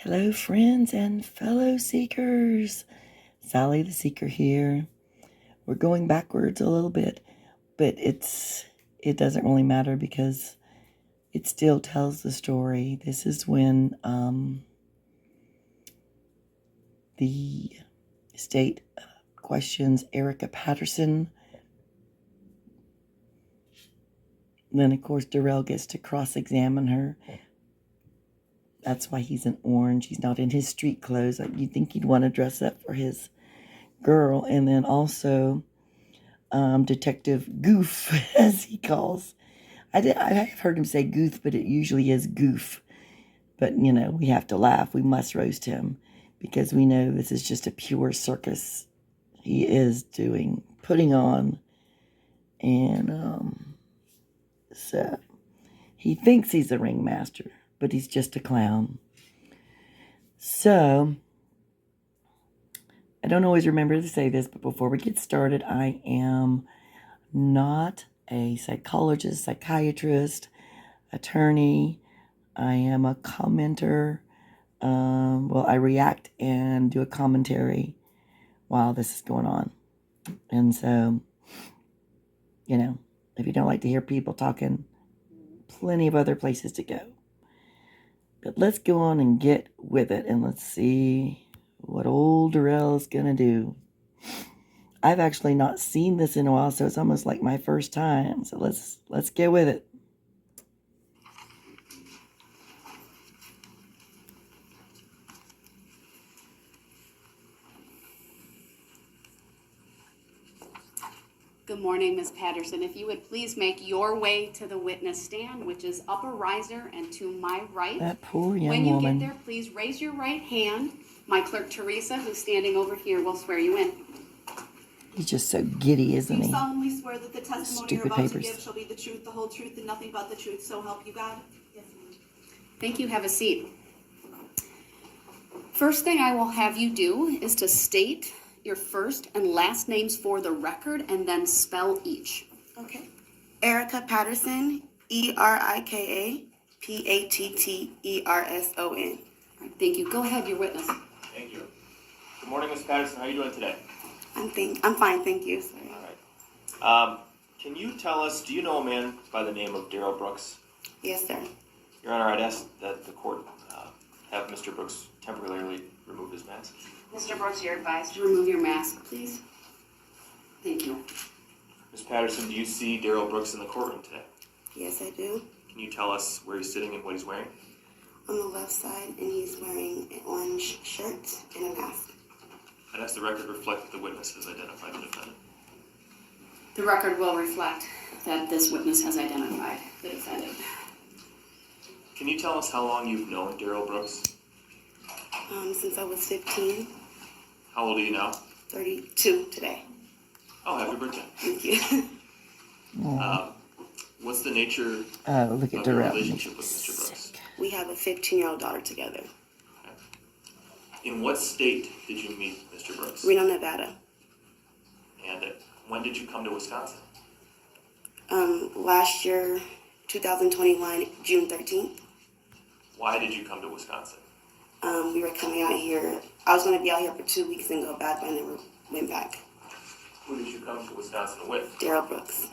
Hello, friends and fellow seekers. Sally the Seeker here. We're going backwards a little bit, but it doesn't really matter because it still tells the story. This is when the state questions Erika Patterson. Then, of course, Darrell gets to cross-examine her. That's why he's in orange. He's not in his street clothes. You'd think he'd want to dress up for his girl. And then also Detective Goof, as he calls. I've heard him say Guth, but it usually is Goof. But, we have to laugh. We must roast him because we know this is just a pure circus he is putting on. And so he thinks he's a ringmaster, but he's just a clown. So I don't always remember to say this, but before we get started, I am not a psychologist, psychiatrist, attorney. I am a commenter. I react and do a commentary while this is going on. And so, if you don't like to hear people talking, plenty of other places to go. But let's go on and get with it, and let's see what old Darrell is going to do. I've actually not seen this in a while, so it's almost like my first time. So let's get with it. Good morning, Ms. Patterson. If you would please make your way to the witness stand, which is upper riser and to my right. That poor young woman. When you get there, please raise your right hand. My clerk, Teresa, who's standing over here, will swear you in. He's just so giddy, isn't he? Do you solemnly swear that the testimony you're about to give shall be the truth, the whole truth, and nothing but the truth, so help you God? Yes, ma'am. Thank you. Have a seat. First thing I will have you do is to state your first and last names for the record and then spell each. Okay. Erika Patterson, Erika Patterson. All right, thank you. Go ahead, your witness. Thank you. Good morning, Ms. Patterson. How are you doing today? I'm fine, thank you. Sorry. All right. Can you tell us, do you know a man by the name of Darrell Brooks? Yes, sir. Your Honor, I'd ask that the court have Mr. Brooks temporarily remove his mask. Mr. Brooks, you're advised to remove your mask, please. Thank you. Ms. Patterson, do you see Darrell Brooks in the courtroom today? Yes, I do. Can you tell us where he's sitting and what he's wearing? On the left side, and he's wearing an orange shirt and a mask. I'd ask the record reflect that the witness has identified the defendant. The record will reflect that this witness has identified the defendant. Can you tell us how long you've known Darrell Brooks? Since I was 15. How old are you now? 32 today. Oh, happy birthday. Thank you. What's the nature Look at of your Darrell. relationship with Mr. Brooks? We have a 15-year-old daughter together. Okay. In what state did you meet Mr. Brooks? Reno, Nevada. And when did you come to Wisconsin? Last year, 2021, June 13th. Why did you come to Wisconsin? We were coming out here. I was going to be out here for 2 weeks and go back, but I never went back. Who did you come to Wisconsin with? Darrell Brooks.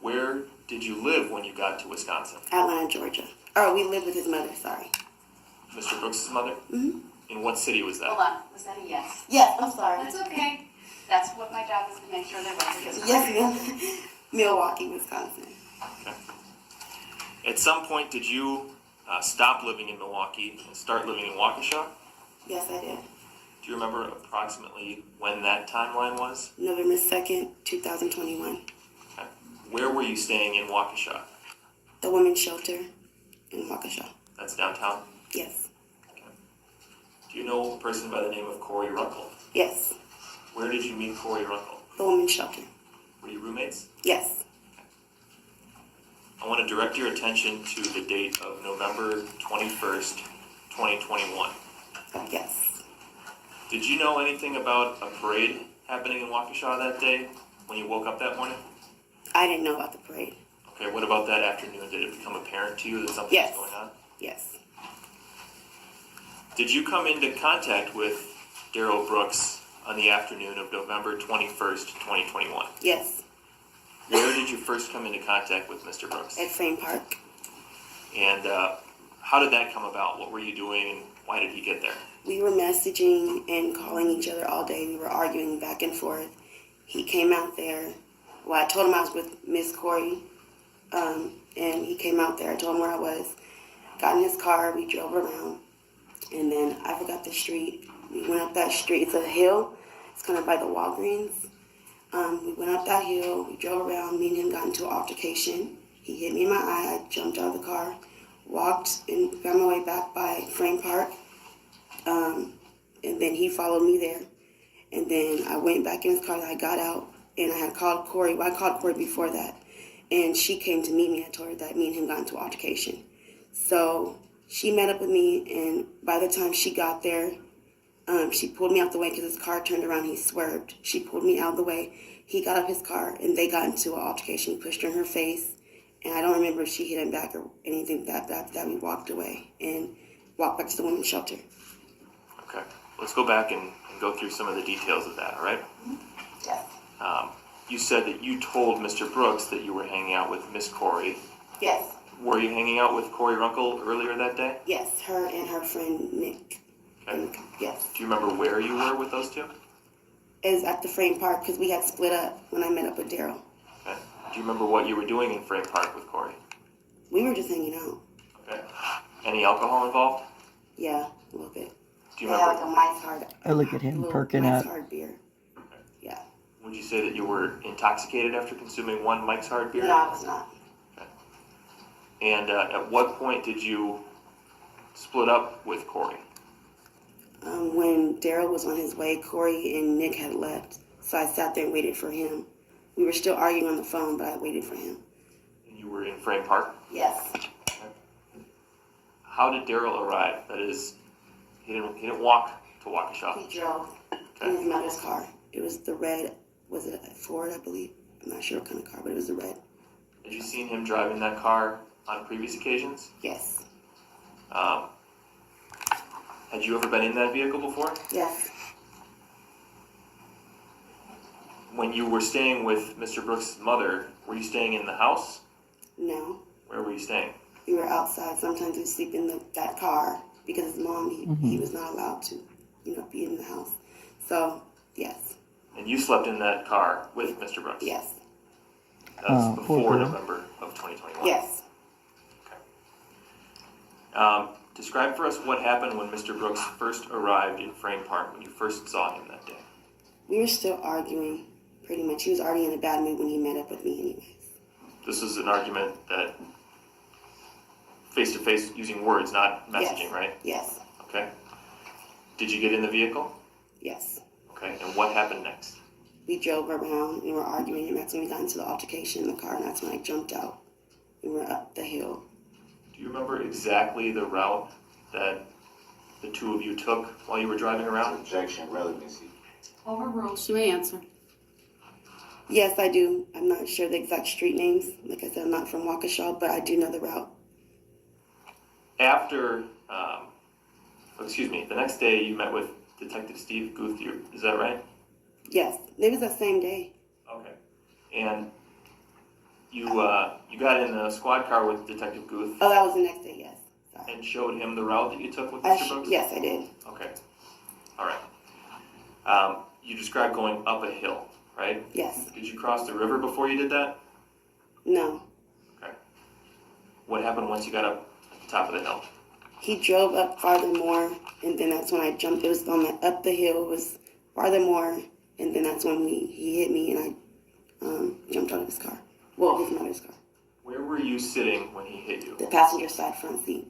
Where did you live when you got to Wisconsin? Atlanta, Georgia. Oh, we lived with his mother, sorry. Mr. Brooks' mother? Mm-hmm. In what city was that? Hold on. Was that a yes? Yes, I'm sorry. That's okay. That's what my job is, to make sure their record is Yes, ma'am. Milwaukee, Wisconsin. Okay. At some point, did you stop living in Milwaukee and start living in Waukesha? Yes, I did. Do you remember approximately when that timeline was? November 2nd, 2021. Okay. Where were you staying in Waukesha? The women's shelter in Waukesha. That's downtown? Yes. Okay. Do you know a person by the name of Corey Runkle? Yes. Where did you meet Corey Runkle? The women's shelter. Were you roommates? Yes. I want to direct your attention to the date of November 21st, 2021. Yes. Did you know anything about a parade happening in Waukesha that day when you woke up that morning? I didn't know about the parade. Okay, what about that afternoon? Did it become apparent to you that something was going on? Yes. Did you come into contact with Darrell Brooks on the afternoon of November 21st, 2021? Yes, Where did you first come into contact with Mr. Brooks? at Frame Park. And how did that come about? What were you doing and why did he get there? We were messaging and calling each other all day. We were arguing back and forth. He came out there. Well, I told him I was with Miss Corey, and he came out there. I told him where I was. Got in his car. We drove around, and then I forgot the street. We went up that street. It's a hill. It's kind of by the Walgreens. We went up that hill. We drove around. Me and him got into an altercation. He hit me in my eye. I jumped out of the car, walked, and found my way back by Frame Park. And then he followed me there. And then I went back in his car. I got out, and I had called Corey. Well, I called Corey before that. And she came to meet me. I told her that me and him got into an altercation. So she met up with me, and by the time she got there, she pulled me out the way because his car turned around. He swerved. She pulled me out of the way. He got out his car, and they got into an altercation. He pushed her in her face, and I don't remember if she hit him back or anything. That we walked away and walked back to the women's shelter. Okay, let's go back and go through some of the details of that, all right? Yes. You said that you told Mr. Brooks that you were hanging out with Miss Corey. Yes. Were you hanging out with Corey Runkle earlier that day? Yes, her and her friend Nick. Okay. Yes. Do you remember where you were with those two? It was at the Frame Park because we had split up when I met up with Darrell. Okay. Do you remember what you were doing in Frame Park with Corey? We were just hanging out. Okay. Any alcohol involved? Yeah, a little bit. Do you They had remember? like a Mike's Hard. I look at him little perking Mike's up. Hard beer. Yeah. Would you say that you were intoxicated after consuming one Mike's Hard beer? No, I was not. And at what point did you split up with Corey? When Darrell was on his way, Corey and Nick had left. So I sat there and waited for him. We were still arguing on the phone, but I waited for him. And you were in Frame Park? Yes. How did Darrell arrive? That is, he didn't walk to Waukesha. He drove in his mother's car. It was the red, was it a Ford, I believe? I'm not sure what kind of car, but it was the red. Had you seen him driving that car on previous occasions? Yes. Had you ever been in that vehicle before? Yes. When you were staying with Mr. Brooks' mother, were you staying in the house? No. Where were you staying? We were outside. Sometimes we'd sleep in that car because his mom, he was not allowed to, be in the house. So, yes. And you slept in that car with Mr. Brooks? Yes. That was poor before girl. November of 2021? Yes. Okay. Describe for us what happened when Mr. Brooks first arrived in Frame Park, when you first saw him that day. We were still arguing, pretty much. He was already in a bad mood when he met up with me anyways. This is an argument that face-to-face using words, not messaging, Yes. right? Yes. Okay. Did you get in the vehicle? Yes. Okay, and what happened next? We drove around and were arguing, and that's when we got into the altercation in the car, and that's when I jumped out. We were up the hill. Do you remember exactly the route that the two of you took while you were driving around? Objection, relevancy. Overruled. She may answer. Yes, I do. I'm not sure the exact street names. Like I said, I'm not from Waukesha, but I do know the route. After, the next day you met with Detective Steve Guth, is that right? Yes. It was that same day. Okay. And you got in a squad car with Detective Guth Oh, that was the next day, yes. Sorry. and showed him the route that you took with Mr. Brooks? Yes, I did. Okay. All right. You described going up a hill, right? Yes. Did you cross the river before you did that? No. Okay. What happened once you got up at the top of the hill? He drove up farther more, and then that's when I jumped. It was on the, up the hill. It was farther more, and then that's when he hit me, and I jumped out of his car. Well, his mother's car. Where were you sitting when he hit you? The passenger side front seat.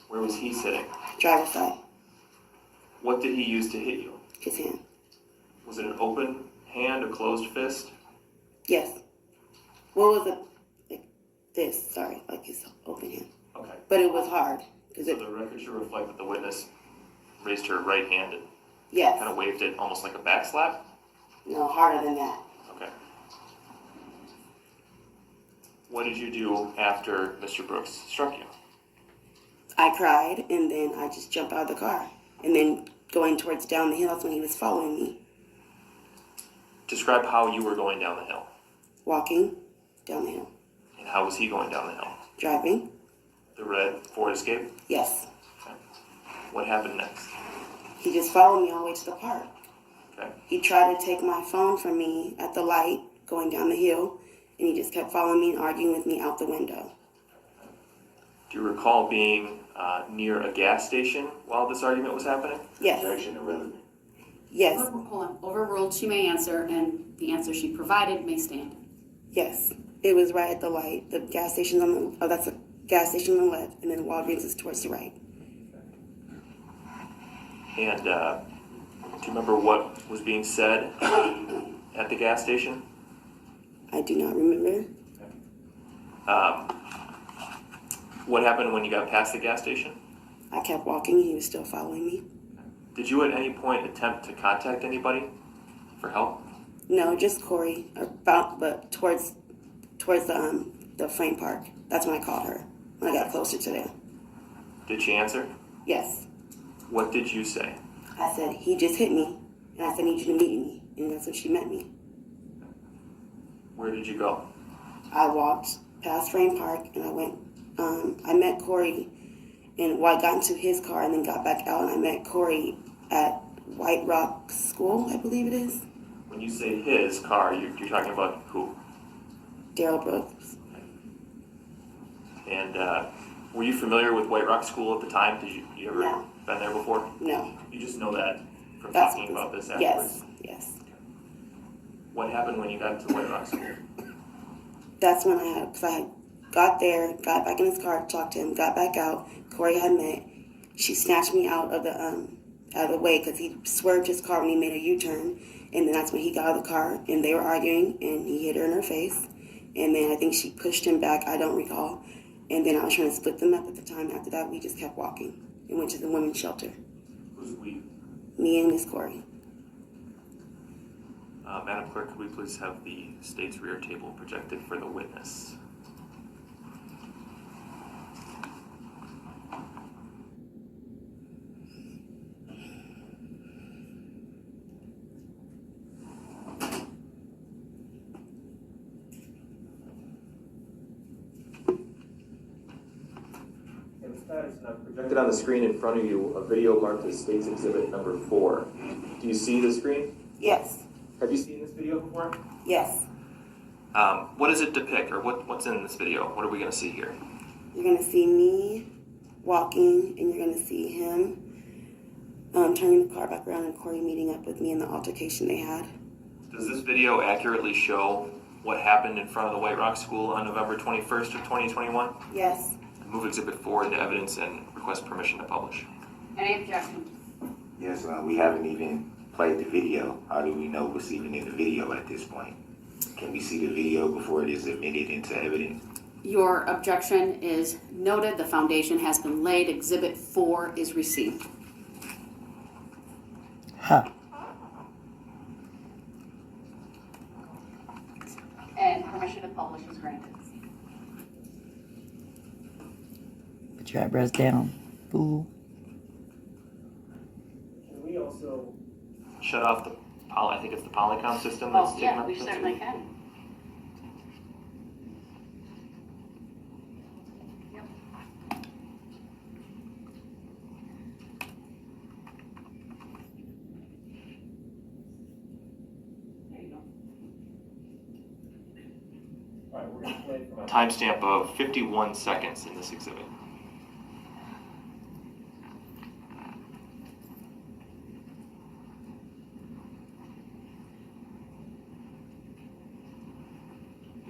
Where was he sitting? Driver's side. What did he use to hit you? His hand. Was it an open hand, a closed fist? Yes. What was it? Like this, sorry, like his open hand. Okay. But it was hard. Cause So it, the record should reflect that the witness raised her right hand and yes. kind of waved it almost like a back slap? No, harder than that. Okay. What did you do after Mr. Brooks struck you? I cried, and then I just jumped out of the car. and then going towards down the hill, that's when he was following me, Describe how you were going down the hill. walking down the hill. And how was he going down the hill? Driving? The red Ford Escape? Yes. Okay. What happened next? He just followed me all the way to the park. Okay. He tried to take my phone from me at the light going down the hill, and he just kept following me and arguing with me out the window. Do you recall being near a gas station while this argument was happening? Yes. Objection irrelevant. Yes. Hold on. Overruled, she may answer, and the answer she provided may stand. Yes. It was right at the light. The gas station's on the, that's a gas station on the left, and then Walgreens is towards the right. And do you remember what was being said at the gas station? I do not remember. What happened when you got past the gas station? I kept walking, he was still following me. Did you at any point attempt to contact anybody for help? No, just Corey, but towards the frame park. That's when I called her, when I got closer to there. Did she answer? Yes. What did you say? I said, he just hit me, and I said, I need you to meet me, and that's when she met me. Where did you go? I walked past Frame Park, and I went, I met Corey, and I got into his car and then got back out, and I met Corey at White Rock School, I believe it is. When you say his car, you're talking about who? Darrell Brooks. And were you familiar with White Rock School at the time? Did you ever No. been there before? No. You just know that from That's talking about this afterwards? Yes, yes. What happened when you got to White Rock School? That's when I had got there, got back in his car, talked to him, got back out. Corey had met. She snatched me out of the way because he swerved his car when he made a U-turn, and then that's when he got out of the car and they were arguing and he hit her in her face, and then I think she pushed him back. I don't recall. And then I was trying to split them up at the time. After that, we just kept walking and went to the women's shelter. Who's we? Me and Miss Corey. Madam Clerk, could we please have the state's rear table projected for the witness? Patterson, I've projected on the screen in front of you a video marked as State's Exhibit number 4. Do you see the screen? Yes. Have you seen this video before? Yes. What does it depict, or what's in this video? What are we going to see here? You're going to see me walking, and you're going to see him turning the car back around and Corey meeting up with me in the altercation they had. Does this video accurately show what happened in front of the White Rock School on November 21st of 2021? Yes. Move Exhibit 4 into evidence and request permission to publish. Any objections? Yes, we haven't even played the video. How do we know what's even in the video at this point? Can we see the video before it is admitted into evidence? Your objection is noted. The foundation has been laid. Exhibit 4 is received. Huh. And permission to publish is granted. Put your eyebrows down, fool. Can we also shut off the I think it's the Polycom system that's taking up we this? certainly can. Yep. There you go. Timestamp of 51 seconds in this exhibit.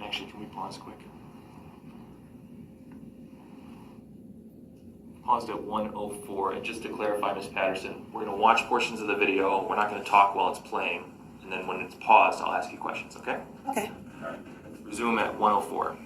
Actually, can we pause quick? Paused at 1:04, and just to clarify, Ms. Patterson, we're going to watch portions of the video. We're not going to talk while it's playing, and then when it's paused, I'll ask you questions, okay? Okay. All right. Resume at 1:04.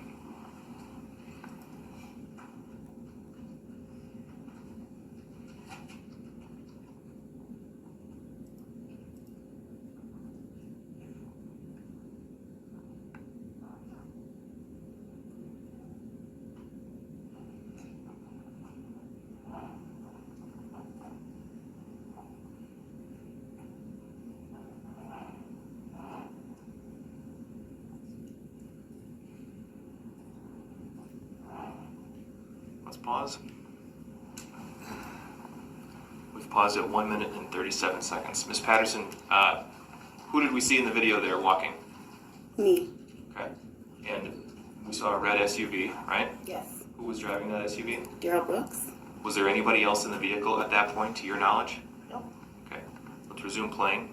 pause. We've paused at 1 minute and 37 seconds. Ms. Patterson, who did we see in the video there walking? Me. Okay. And we saw a red SUV, right? Yes. Who was driving that SUV? Darrell Brooks. Was there anybody else in the vehicle at that point, to your knowledge? Nope. Okay. Let's resume playing.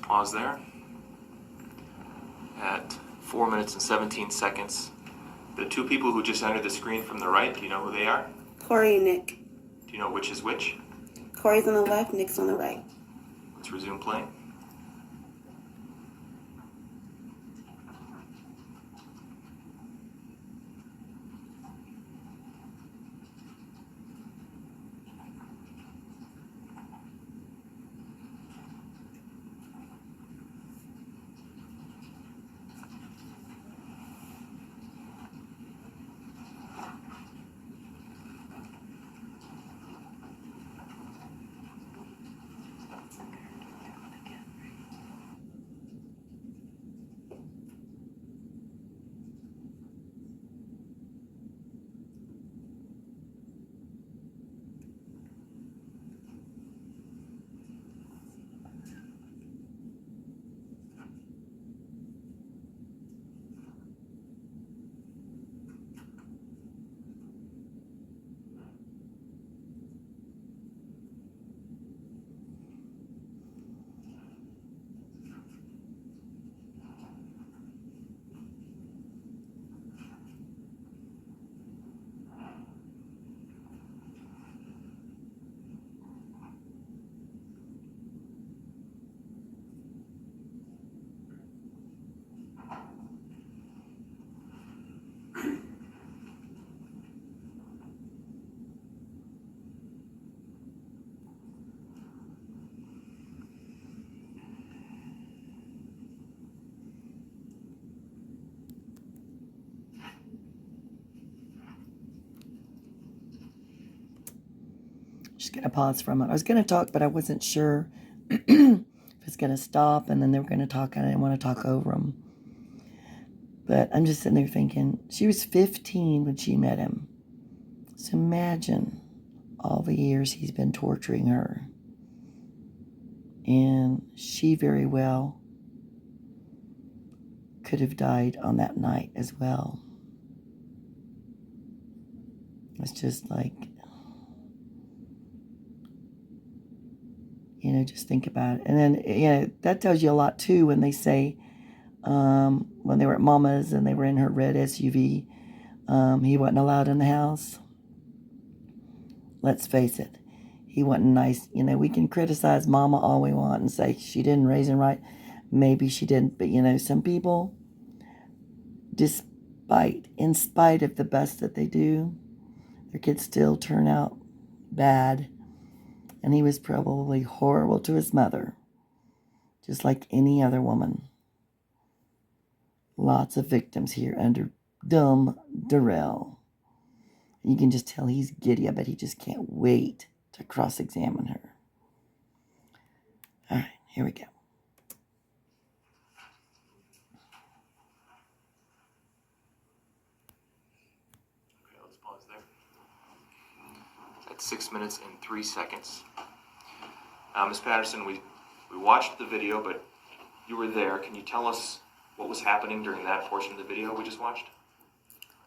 Pause there. At 4 minutes and 17 seconds. The two people who just entered the screen from the right, do you know who they are? Corey and Nick. Do you know which is which? Corey's on the left, Nick's on the right. Let's resume playing. Just gonna pause for a moment. I was gonna talk, but I wasn't sure if it's gonna stop, and then they were gonna talk, and I didn't want to talk over them. But I'm just sitting there thinking, she was 15 when she met him. So imagine all the years he's been torturing her. And she very well could have died on that night as well. It's just like, just think about it. And then, that tells you a lot too when they say, when they were at Mama's and they were in her red SUV, he wasn't allowed in the house. Let's face it, he wasn't nice. We can criticize Mama all we want and say she didn't raise him right. Maybe she didn't, but some people, in spite of the best that they do, their kids still turn out bad. And he was probably horrible to his mother, just like any other woman. Lots of victims here under dumb Duh-rell. You can just tell he's giddy. I bet he just can't wait to cross-examine her. All right, here we go. Okay, let's pause there. At 6 minutes and 3 seconds. Ms. Patterson, we watched the video, but you were there. Can you tell us what was happening during that portion of the video we just watched?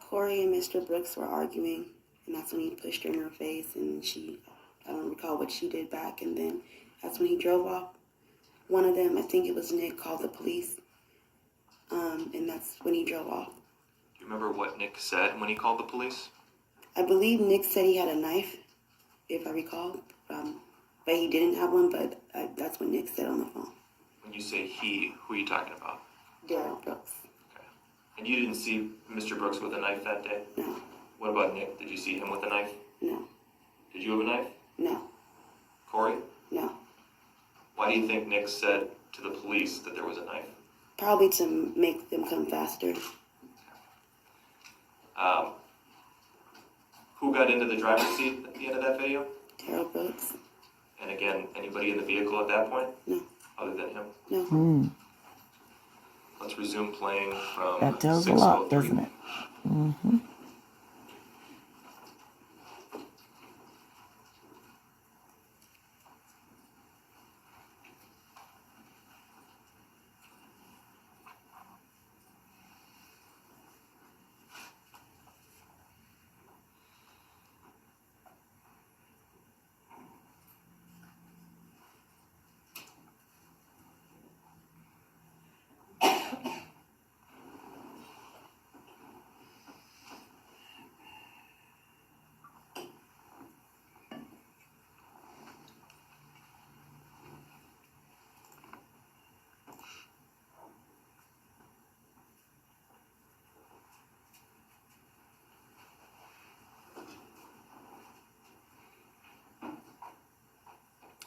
Corey and Mr. Brooks were arguing, and that's when he pushed her in her face, and she I don't recall what she did back. And then that's when he drove off. One of them, I think it was Nick, called the police. And that's when he drove off. Do you remember what Nick said when he called the police? I believe Nick said he had a knife, if I recall. But he didn't have one, but that's what Nick said on the phone. When you say he, who are you talking about? Darrell Brooks. Okay. And you didn't see Mr. Brooks with a knife that day? No. What about Nick? Did you see him with a knife? No. Did you have a knife? No. Corey? No. Why do you think Nick said to the police that there was a knife? Probably to make them come faster. Who got into the driver's seat at the end of that video? Darrell Brooks. And again, anybody in the vehicle at that point? No. Other than him? No. Let's resume playing from That tells a lot, 6:03. doesn't it? Mm-hmm.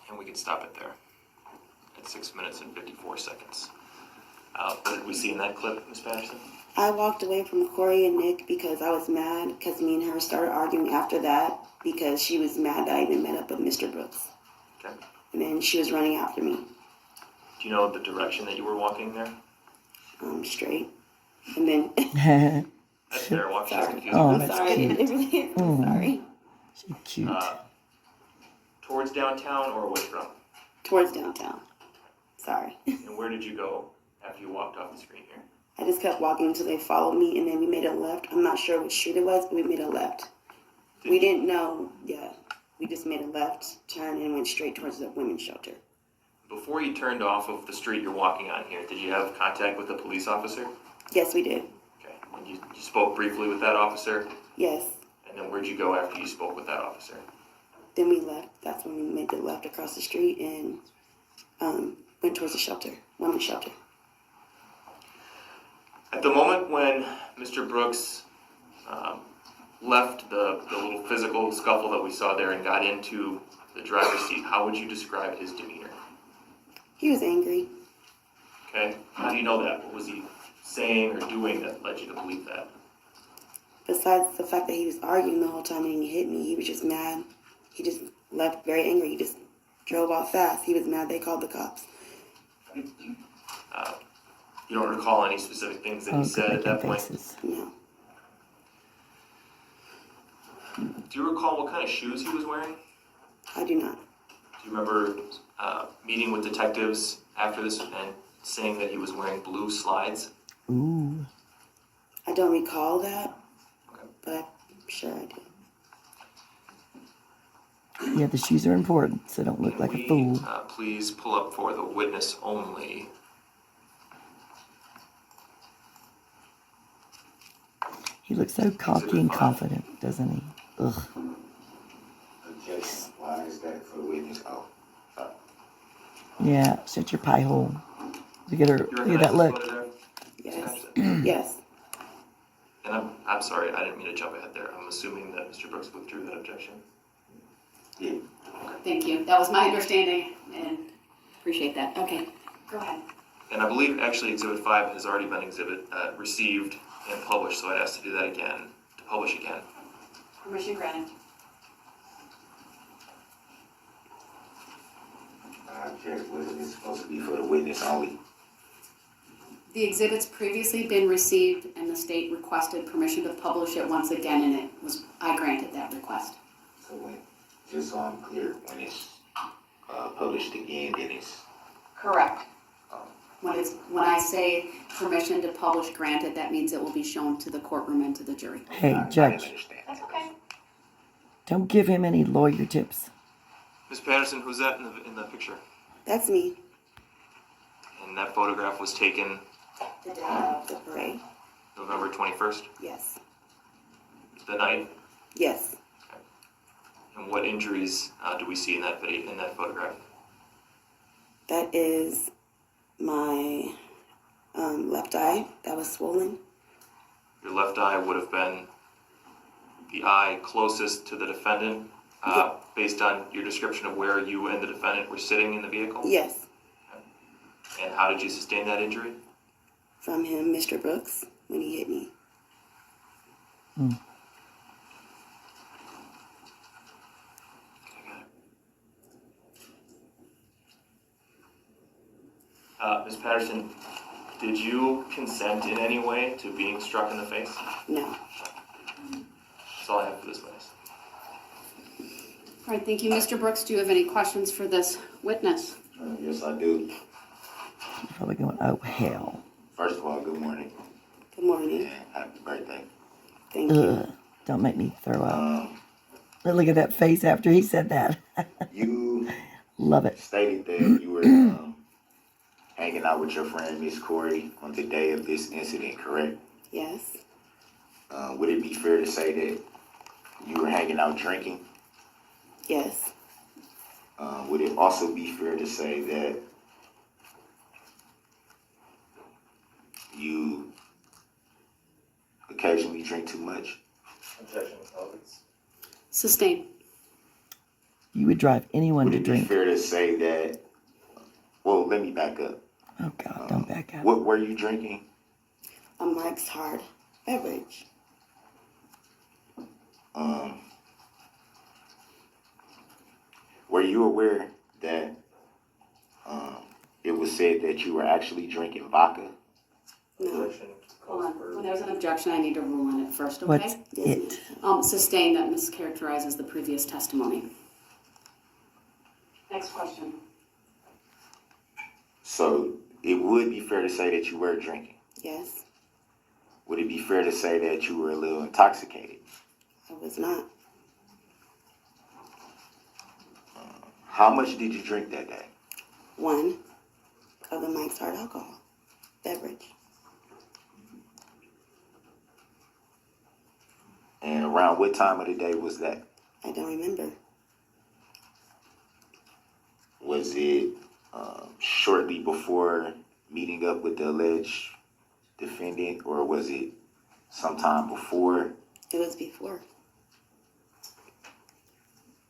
And we can stop it there at 6 minutes and 54 seconds. What did we see in that clip, Ms. Patterson? I walked away from Corey and Nick because I was mad because me and her started arguing after that because she was mad that I even met up with Mr. Brooks. Okay. And then she was running after me, Do you know the direction that you were walking there? straight. And then, That's fair. Watch this sorry. confusing. Oh, I'm that's sorry. cute. It really is. I'm sorry. She's cute. Towards downtown or away from? Towards downtown. Sorry. And where did you go after you walked off the screen here? I just kept walking until they followed me, and then we made a left. I'm not sure which street it was, but we made a left. We didn't know, yeah. We just made a left turn and went straight towards the women's shelter. Before you turned off of the street you're walking on here, did you have contact with a police officer? Yes, we did. Okay. And you spoke briefly with that officer? Yes. And then where'd you go after you spoke with that officer? Then we left. That's when we made the left across the street and went towards the shelter, women's shelter. At the moment when Mr. Brooks left the little physical scuffle that we saw there and got into the driver's seat, how would you describe his demeanor? He was angry. Okay? How do you know that? What was he saying or doing that led you to believe that? Besides the fact that he was arguing the whole time and he hit me, he was just mad. He just left very angry. He just drove off fast. He was mad they called the cops. You don't recall any specific things that he said at that point? Faces. No. Do you recall what kind of shoes he was wearing? I do not. Do you remember meeting with detectives after this and saying that he was wearing blue slides? Ooh. I don't recall that, Okay. but I'm sure I do. Yeah, the shoes are important, so don't look like a fool. Please pull up for the witness only. He looks so cocky and confident, doesn't he? Ugh. Objection. Why is that for the witness? Oh. Yeah, shut your pie hole. Look at her. You Look at that recognize look. this photo Yes. there? Yes. And I'm sorry, I didn't mean to jump ahead there. I'm assuming that Mr. Brooks withdrew that objection. Yeah. Thank you. That was my understanding, and appreciate that. Okay, go ahead. And I believe actually Exhibit 5 has already been received and published, so I'd ask to do that again, to publish again. Permission granted. I object. Wasn't it supposed to be for the witness only? The exhibit's previously been received, and the state requested permission to publish it once again, and I granted that request. So when, just so I'm clear, when it's published again, then it's Correct. When I say permission to publish granted, that means it will be shown to the courtroom and to the jury. Hey, I Judge, understand. That's okay. don't give him any lawyer tips. Ms. Patterson, who's that in the picture? That's me. And that photograph was taken The day of the parade. November 21st, Yes. the night. Yes. And what injuries do we see in that video, in that photograph? That is my left eye that was swollen. Your left eye would have been the eye closest to the defendant, based on your description of where you and the defendant were sitting in the vehicle? Yes. And how did you sustain that injury? From him, Mr. Brooks, when he hit me. Ms. Patterson, did you consent in any way to being struck in the face? No. That's all I have for this witness. All right, thank you. Mr. Brooks, do you have any questions for this witness? Yes, I do. She's probably going, oh, hell. First of all, good morning Good morning. and happy birthday. Thank you. Ugh, don't make me throw up. Look at that face after he said that. You Love it. stated that you were hanging out with your friend Miss Corey on the day of this incident, correct? Yes. Would it be fair to say that you were hanging out drinking? Yes. Would it also be fair to say that you occasionally drink too much? Objection, Sustain. You would drive anyone Would to it be drink. fair to say that, well, let me back up. Oh, God, don't back up. What were you drinking? A Mike's Hard beverage. Were you aware that it was said that you were actually drinking vodka? No. Hold on. When there's an objection, I need to rule on it first, okay? What's it? Sustain that mischaracterizes the previous testimony. Next question. So it would be fair to say that you were drinking. Yes. Would it be fair to say that you were a little intoxicated? I was not. How much did you drink that day? One of the Mike's Hard alcohol beverage. And around what time of the day was that? I don't remember. Was it shortly before meeting up with the alleged defendant, or was it sometime before? It was before.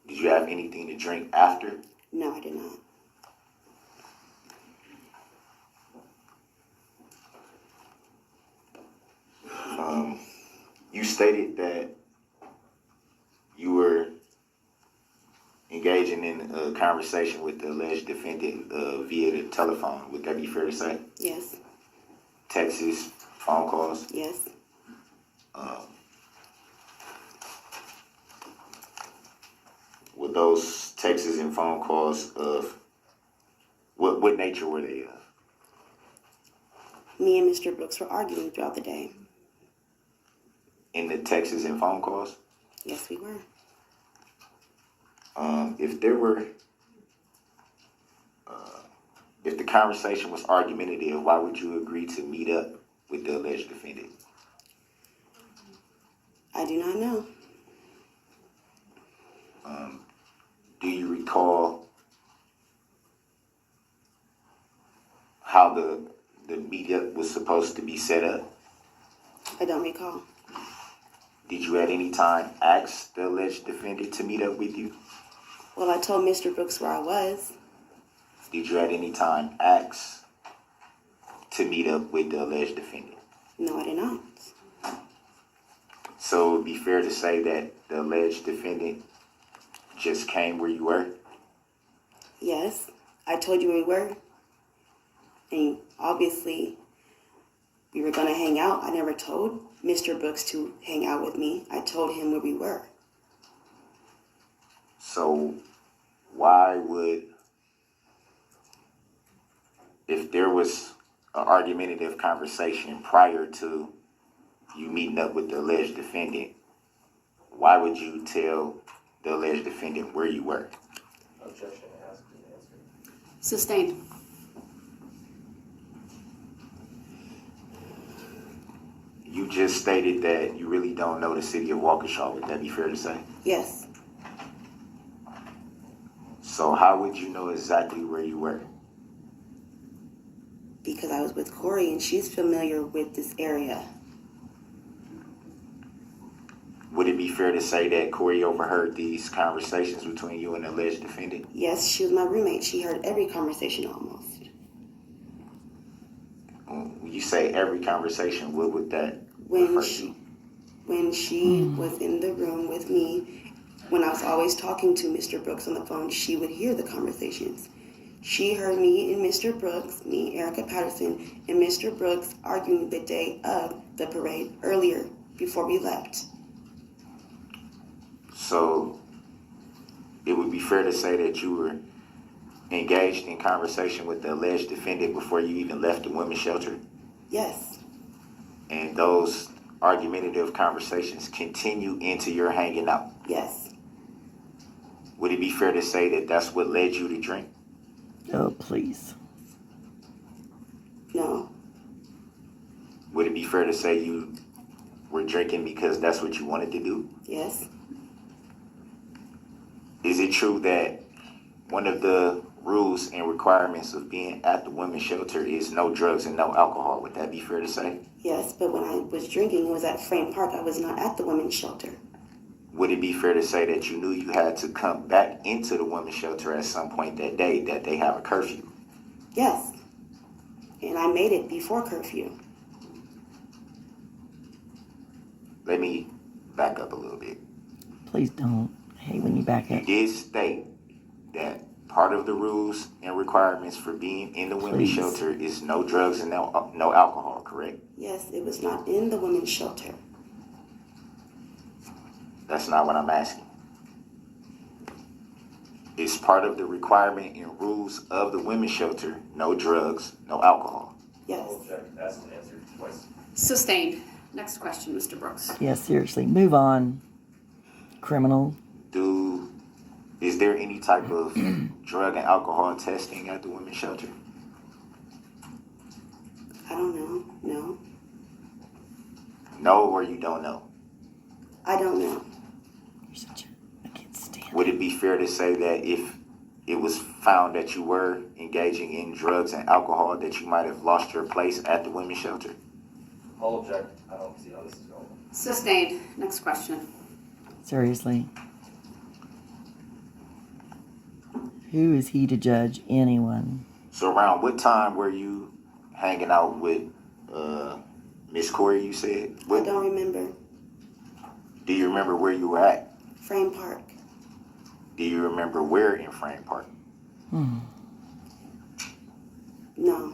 Did you have anything to drink after? No, I did not. You stated that you were engaging in a conversation with the alleged defendant via the telephone. Would that be fair to say? Yes. Texts, phone calls? Yes. Were those texts and phone calls of what nature were they of? Me and Mr. Brooks were arguing throughout the day. In the texts and phone calls? Yes, we were. If there were, if the conversation was argumentative, why would you agree to meet up with the alleged defendant? I do not know. Do you recall how the meetup was supposed to be set up? I don't recall. Did you at any time ask the alleged defendant to meet up with you? Well, I told Mr. Brooks where I was. Did you at any time ask to meet up with the alleged defendant? No, I did not. So it would be fair to say that the alleged defendant just came where you were? Yes, I told you where we were. And obviously, we were going to hang out. I never told Mr. Brooks to hang out with me. I told him where we were. So why would, if there was an argumentative conversation prior to you meeting up with the alleged defendant, why would you tell the alleged defendant where you were? Objection asked and answered. Sustained. You just stated that you really don't know the city of Waukesha. Would that be fair to say? Yes, So how would you know exactly where you were? because I was with Corey and she's familiar with this area. Would it be fair to say that Corey overheard these conversations between you and the alleged defendant? Yes, she was my roommate. She heard every conversation almost. When you say every conversation, what would that When refer she, to? when she was in the room with me, when I was always talking to Mr. Brooks on the phone, she would hear the conversations. She heard me and Mr. Brooks, me, Erika Patterson, and Mr. Brooks arguing the day of the parade earlier before we left. So it would be fair to say that you were engaged in conversation with the alleged defendant before you even left the women's shelter, Yes, and those argumentative conversations continue into your hanging out. yes, Would it be fair to say that that's what led you to drink? Oh, please. no, Would it be fair to say you were drinking because that's what you wanted to do? yes, Is it true that one of the rules and requirements of being at the women's shelter is no drugs and no alcohol? Would that be fair to say? yes, but when I was drinking, it was at Frame Park. I was not at the women's shelter. Would it be fair to say that you knew you had to come back into the women's shelter at some point that day, that they have a curfew? Yes, and I made it before curfew. Let me back up a little bit. Please don't. I hate when you back You up. did state that part of the rules and requirements for being in the women's Please. shelter is no drugs and no alcohol, correct? Yes, it was not in the women's shelter. That's not what I'm asking. It's part of the requirement and rules of the women's shelter, no drugs, no alcohol. Yes, Object asked and answered twice. Sustained. Next question, Mr. Brooks. Yeah, seriously. Move on. Criminal. Is there any type of drug and alcohol testing at the women's shelter? I don't know. No, No, or you don't know? I don't know. You're such a... I can't stand Would it. it be fair to say that if it was found that you were engaging in drugs and alcohol, that you might have lost your place at the women's shelter? I'll object. I don't see how this is going. Sustained. Next question. Seriously. Who is he to judge anyone? So around what time were you hanging out with Miss Corey, you said? I don't remember. Do you remember where you were at? Frame Park. Do you remember where in Frame Park? No,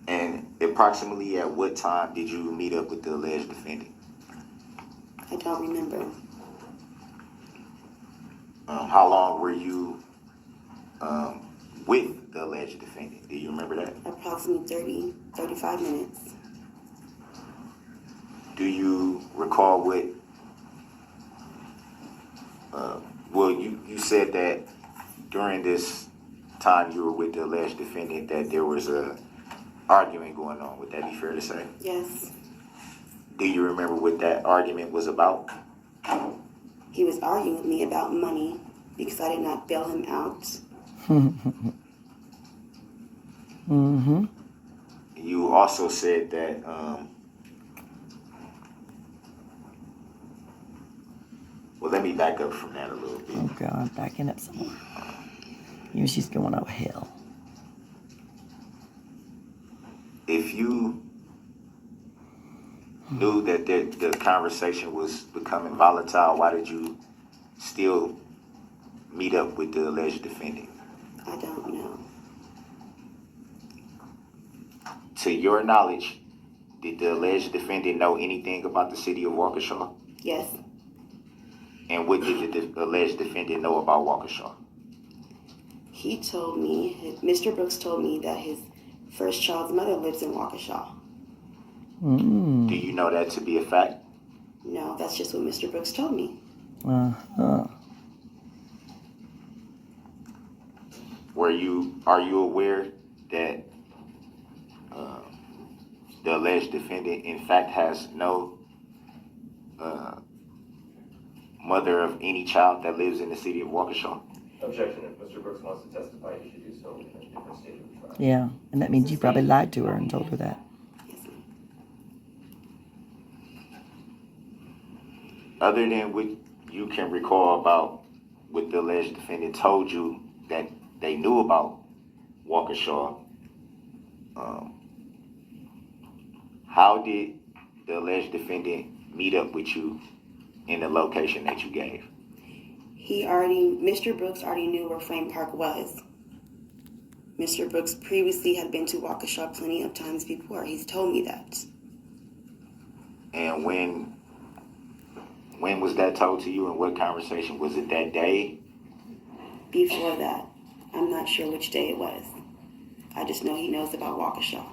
And approximately at what time did you meet up with the alleged defendant? I don't remember. How long were you with the alleged defendant? Do you remember that? Approximately 35 minutes. Do you recall what? Well, you said that during this time you were with the alleged defendant that there was a argument going on. Would that be fair to say? Yes, Do you remember what that argument was about? he was arguing with me about money because I did not bail him out. Mm-hmm. You also said that well, let me back up from that a little bit. Oh, God. Backing up some more. You know she's going, oh, hell. If you knew that the conversation was becoming volatile, why did you still meet up with the alleged defendant? I don't know. To your knowledge, did the alleged defendant know anything about the city of Waukesha? Yes, And what did the alleged defendant know about Waukesha? he told me, Mr. Brooks told me that his first child's mother lives in Waukesha. Do you know that to be a fact? No, that's just what Mr. Brooks told me. Uh-huh. Are you aware that the alleged defendant, in fact, has no mother of any child that lives in the city of Waukesha? Objection. If Mr. Brooks wants to testify, he should do so in a different stage of the trial. Yeah, and that means you probably lied to her and told her that. Yes, ma'am. Other than what you can recall about what the alleged defendant told you that they knew about Waukesha, how did the alleged defendant meet up with you in the location that you gave? Mr. Brooks already knew where Frame Park was. Mr. Brooks previously had been to Waukesha plenty of times before. He's told me that. And when was that told to you, and what conversation? Was it that day? Before that, I'm not sure which day it was. I just know he knows about Waukesha.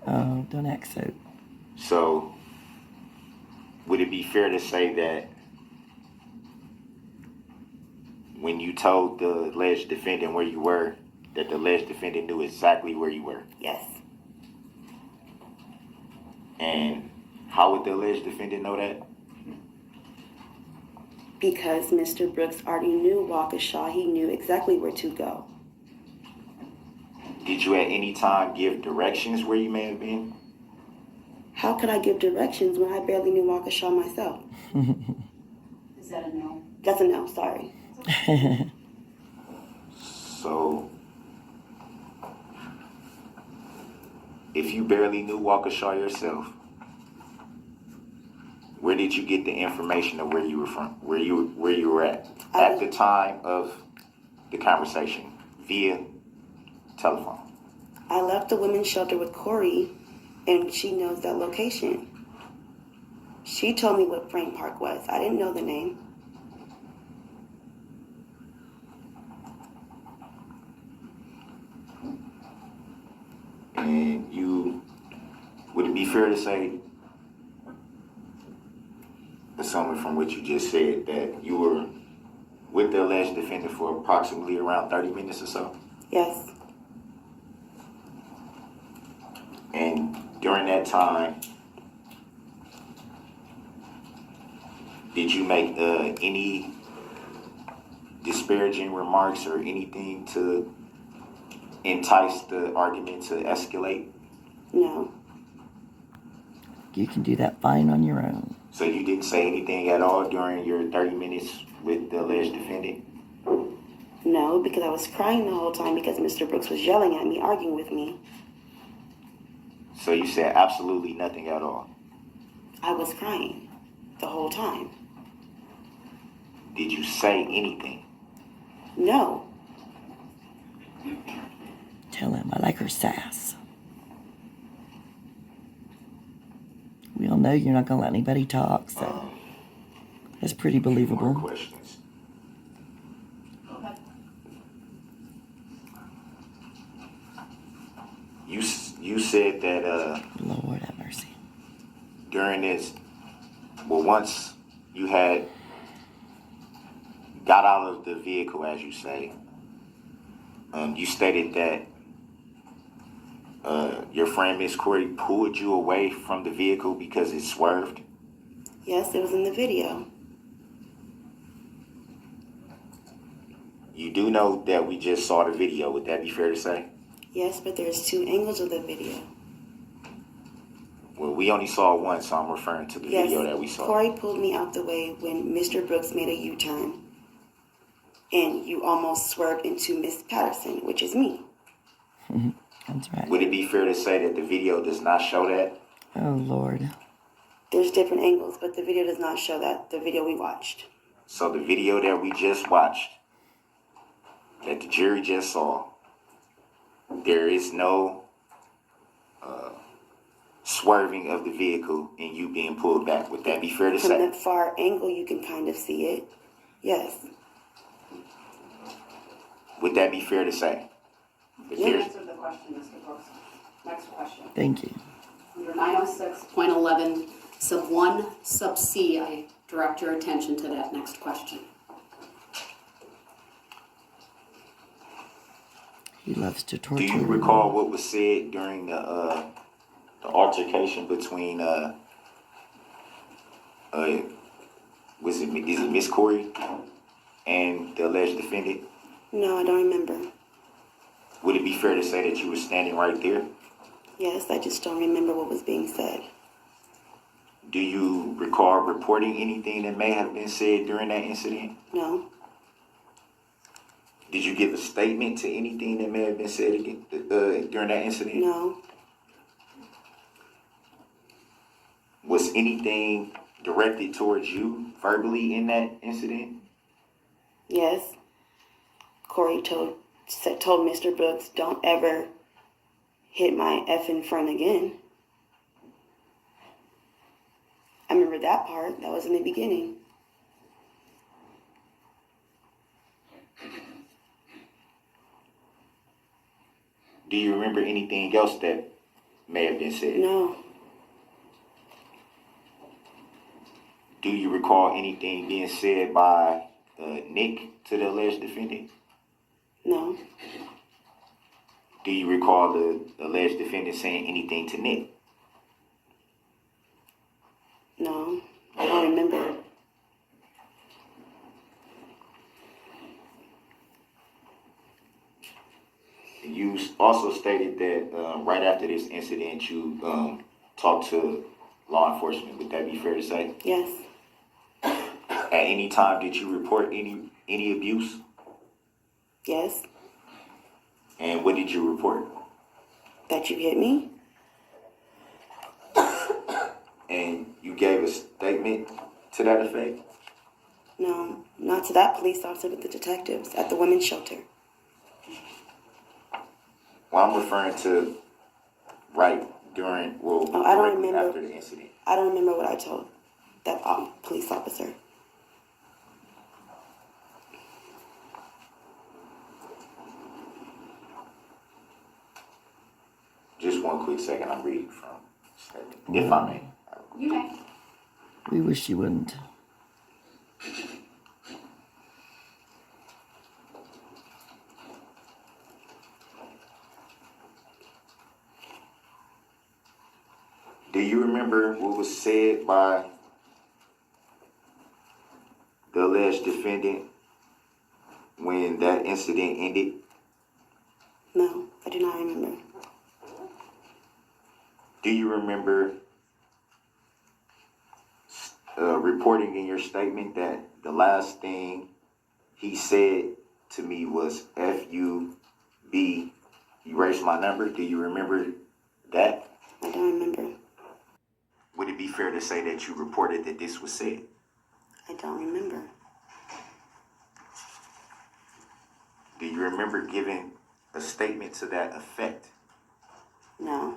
Oh, don't act so. So, would it be fair to say that when you told the alleged defendant where you were, that the alleged defendant knew exactly where you were? Yes. And how would the alleged defendant know that? Because Mr. Brooks already knew Waukesha. He knew exactly where to go. Did you at any time give directions where you may have been? How could I give directions when I barely knew Waukesha myself? Is that a no? That's a no, sorry. So, if you barely knew Waukesha yourself, where did you get the information of where you were from, where you were at the time of the conversation via telephone? I left the women's shelter with Corey, and she knows that location. She told me what Frame Park was. I didn't know the name. And would it be fair to say, assuming from what you just said, that you were with the alleged defendant for approximately around 30 minutes or so? Yes. And during that time, did you make any disparaging remarks or anything to entice the argument to escalate? No. You can do that fine on your own. So you didn't say anything at all during your 30 minutes with the alleged defendant? No, because I was crying the whole time because Mr. Brooks was yelling at me, arguing with me. So you said absolutely nothing at all? I was crying the whole time. Did you say anything? No. Tell him I like her sass. We all know you're not going to let anybody talk, so that's pretty More believable. questions. Okay. You said that Lord have mercy. during this, well, once you had got out of the vehicle, as you say, you stated that your friend Miss Corey pulled you away from the vehicle because it swerved. Yes, it was in the video. You do know that we just saw the video. Would that be fair to say? Yes, but there's two angles of the video. Well, we only saw one, so I'm referring to the Yes, video that we saw. Corey pulled me out the way when Mr. Brooks made a U-turn. And you almost swerved into Miss Patterson, which is me. That's right. Would it be fair to say that the video does not show that? Oh, Lord. There's different angles, but the video does not show that. The video we watched. So the video that we just watched, that the jury just saw, there is no swerving of the vehicle and you being pulled back. Would that be fair to From say? that far angle, you can kind of see it. Yes. Would that be fair to say? That You there's- answered the question, Mr. Brooks. Next question. Thank you. Under 906.11, Sub 1, sub C, I direct your attention to that next question. He loves to torture. Do you recall what was said during the altercation between is it Miss Corey and the alleged defendant? No, I don't remember. Would it be fair to say that you were standing right there? Yes, I just don't remember what was being said. Do you recall reporting anything that may have been said during that incident? No, Did you give a statement to anything that may have been said during that incident? no, Was anything directed towards you verbally in that incident? yes. Corey told Mr. Brooks, don't ever hit my effing friend again. I remember that part. That was in the beginning. Do you remember anything else that may have been said? No, Do you recall anything being said by Nick to the alleged defendant? no, Do you recall the alleged defendant saying anything to Nick? no. I don't remember. You also stated that right after this incident, you talked to law enforcement. Would that be fair to say? Yes, At any time, did you report any abuse? yes. And what did you report? That you hit me? And you gave a statement to that effect? No, not to that police officer, but the detectives at the women's shelter. Well, I'm referring to right during, well, Oh, I don't directly remember. after the incident. I don't remember what I told that police officer. Just one quick second, I'm reading from statement, if I may. You may. We wish you wouldn't. Do you remember what was said by the alleged defendant when that incident ended? No, I do not remember. Do you remember reporting in your statement that the last thing he said to me was FUB, erase my number? Do you remember that? I don't remember. Would it be fair to say that you reported that this was said? I don't remember. Do you remember giving a statement to that effect? No,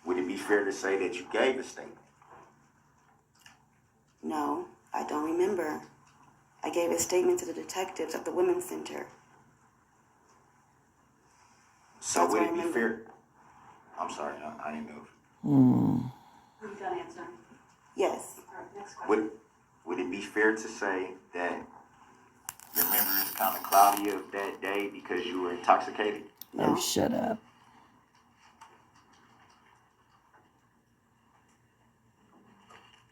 Would it be fair to say that you gave a statement? no, I don't remember. I gave a statement to the detectives at the women's center. So That's would what I it be remember. fair? I'm sorry, I didn't know. I'm done answering. Yes, All right, next question. Would it be fair to say that your memory is kind of cloudy of that day because you were intoxicated? Oh, no, shut up.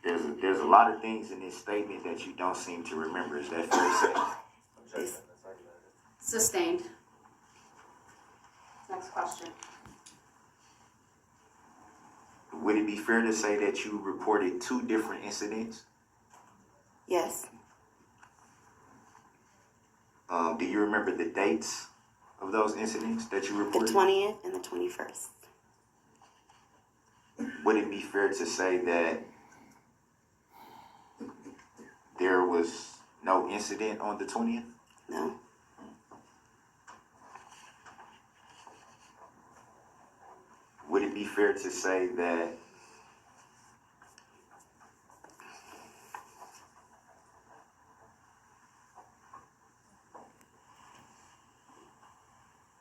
There's a lot of things in this statement that you don't seem to remember. Is that fair to say? Sustained. Next question. Would it be fair to say that you reported 2 different incidents? yes, Do you remember the dates of those incidents that you the reported? 20th and the 21st. Would it be fair to say that there was no incident on the 20th? No, Would it be fair to say that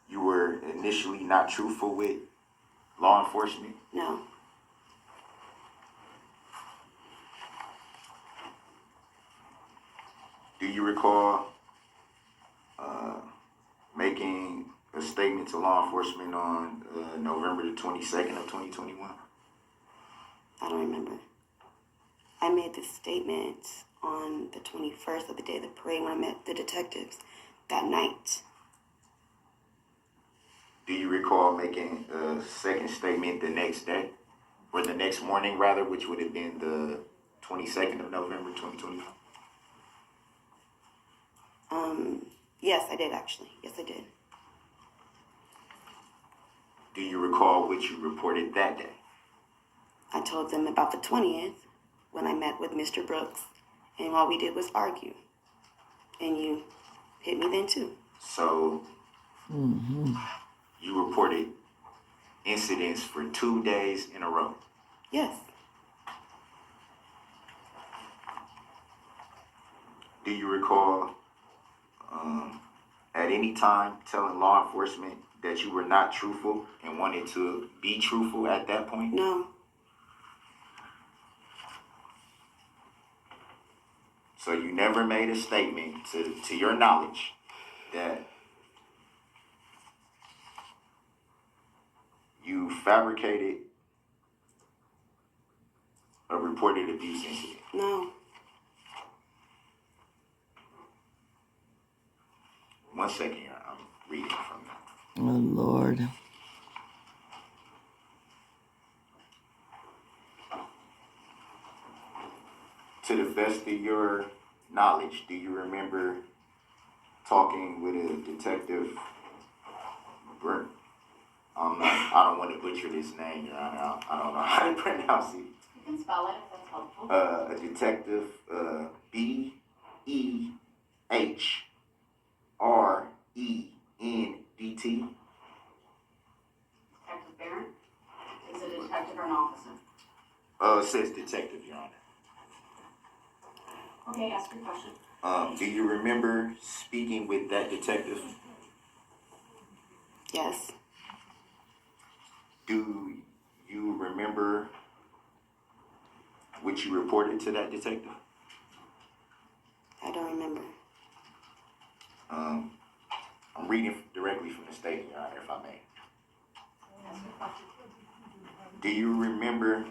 you were initially not truthful with law enforcement? no, Do you recall making a statement to law enforcement on November the 22nd of 2021? I don't remember. I made this statement on the 21st of the day of the parade when I met the detectives that night. Do you recall making a second statement the next day? Or the next morning, rather, which would have been the 22nd of November, 2021? Yes, I did actually. Yes, I did. Do you recall what you reported that day? I told them about the 20th when I met with Mr. Brooks, and all we did was argue. And you hit me then too. So, you reported incidents for 2 days in a row. Yes. Do you recall at any time telling law enforcement that you were not truthful and wanted to be truthful at that point? No. So you never made a statement to your knowledge that you fabricated a reported abuse incident? No. 1 second here, I'm reading from that. Oh, Lord. To the best of your knowledge, do you remember talking with a detective? I don't want to butcher this name, Your Honor. I don't know how to pronounce it. You can spell it if that's helpful. A detective, Behrendt. Detective Barron? Is it a detective or an officer? It says detective, Your Honor. Okay, ask your question. Do you remember speaking with that detective? Yes. Do you remember what you reported to that detective? I don't remember. I'm reading directly from the statement, Your Honor, if I may. Ask your question. Do you remember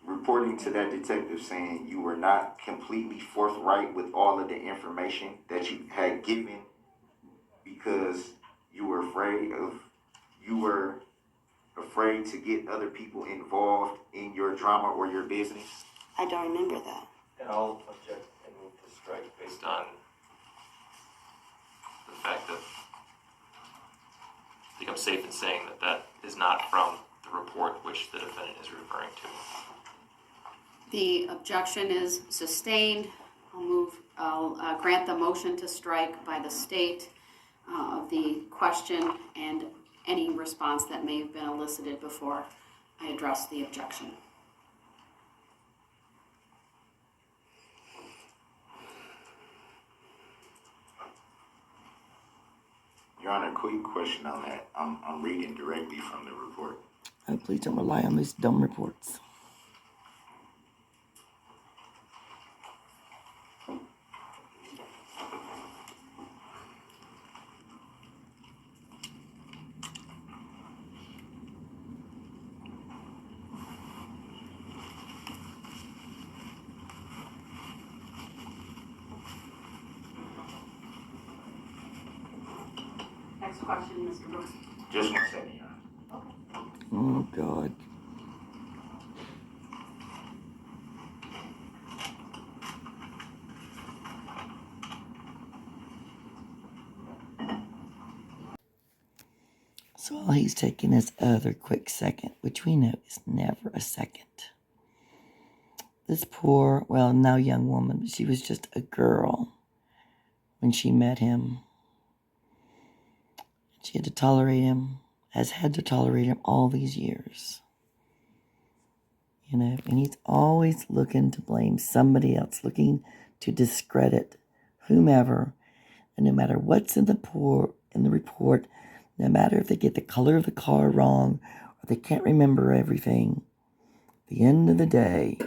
reporting to that detective saying you were not completely forthright with all of the information that you had given because you were afraid to get other people involved in your drama or your business? I don't remember that. And I'll object and move to strike based on the fact that I think I'm safe in saying that that is not from the report which the defendant is referring to. The objection is sustained. I'll grant the motion to strike by the state of the question and any response that may have been elicited before I address the objection. Your Honor, quick question on that. I'm reading directly from the report. Oh, please don't rely on these dumb reports. Next question, Mr. Brooks. Just 1 second, Your Honor. Oh, God. So all he's taking his other quick second, which we know is never a second. This poor, well, now young woman, but she was just a girl when she met him. She had to tolerate him, has had to tolerate him all these years. You know, and he's always looking to blame somebody else, looking to discredit whomever. And no matter what's in the report, no matter if they get the color of the car wrong or they can't remember everything, at the end of the day,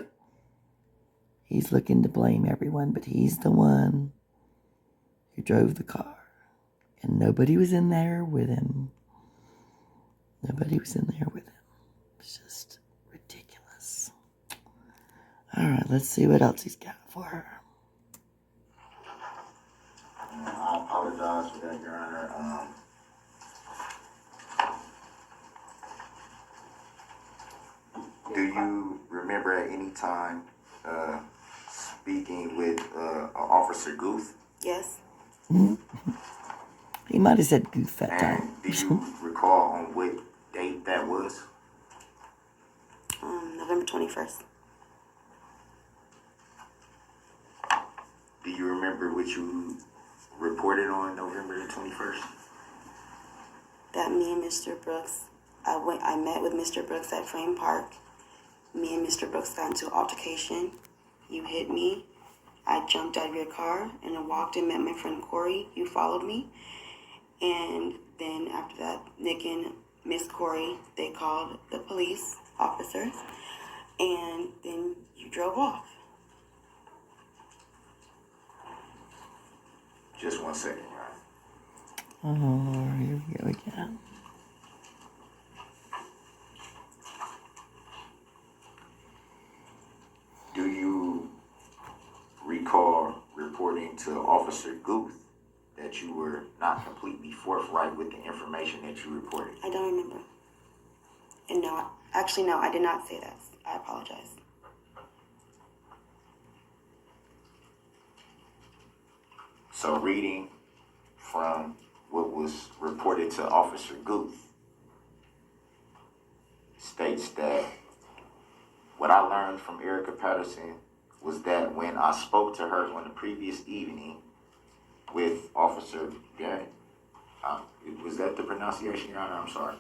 He's looking to blame everyone, but he's the one who drove the car. And nobody was in there with him. Nobody was in there with him. It's just ridiculous. All right, let's see what else he's got for her. I apologize for that, Your Honor. Do you remember at any time speaking with Officer Guth? Yes. He might have said Goof that time. And do you recall on what date that was? November 21st. Do you remember what you reported on November the 21st? That me and Mr. Brooks, I met with Mr. Brooks at Frame Park. Me and Mr. Brooks got into an altercation. You hit me. I jumped out of your car and I walked and met my friend Corey. You followed me. And then after that, Nick and Miss Corey, they called the police officers. And then you drove off. Just 1 second, Your Honor. Oh, Lord, here we go again. Do you recall reporting to Officer Guth that you were not completely forthright with the information that you reported? I don't remember. And no, actually, no, I did not say that. I apologize. So reading from what was reported to Officer Guth states that what I learned from Erika Patterson was that when I spoke to her on the previous evening with Officer Darrell, was that the pronunciation, Your Honor? I'm sorry.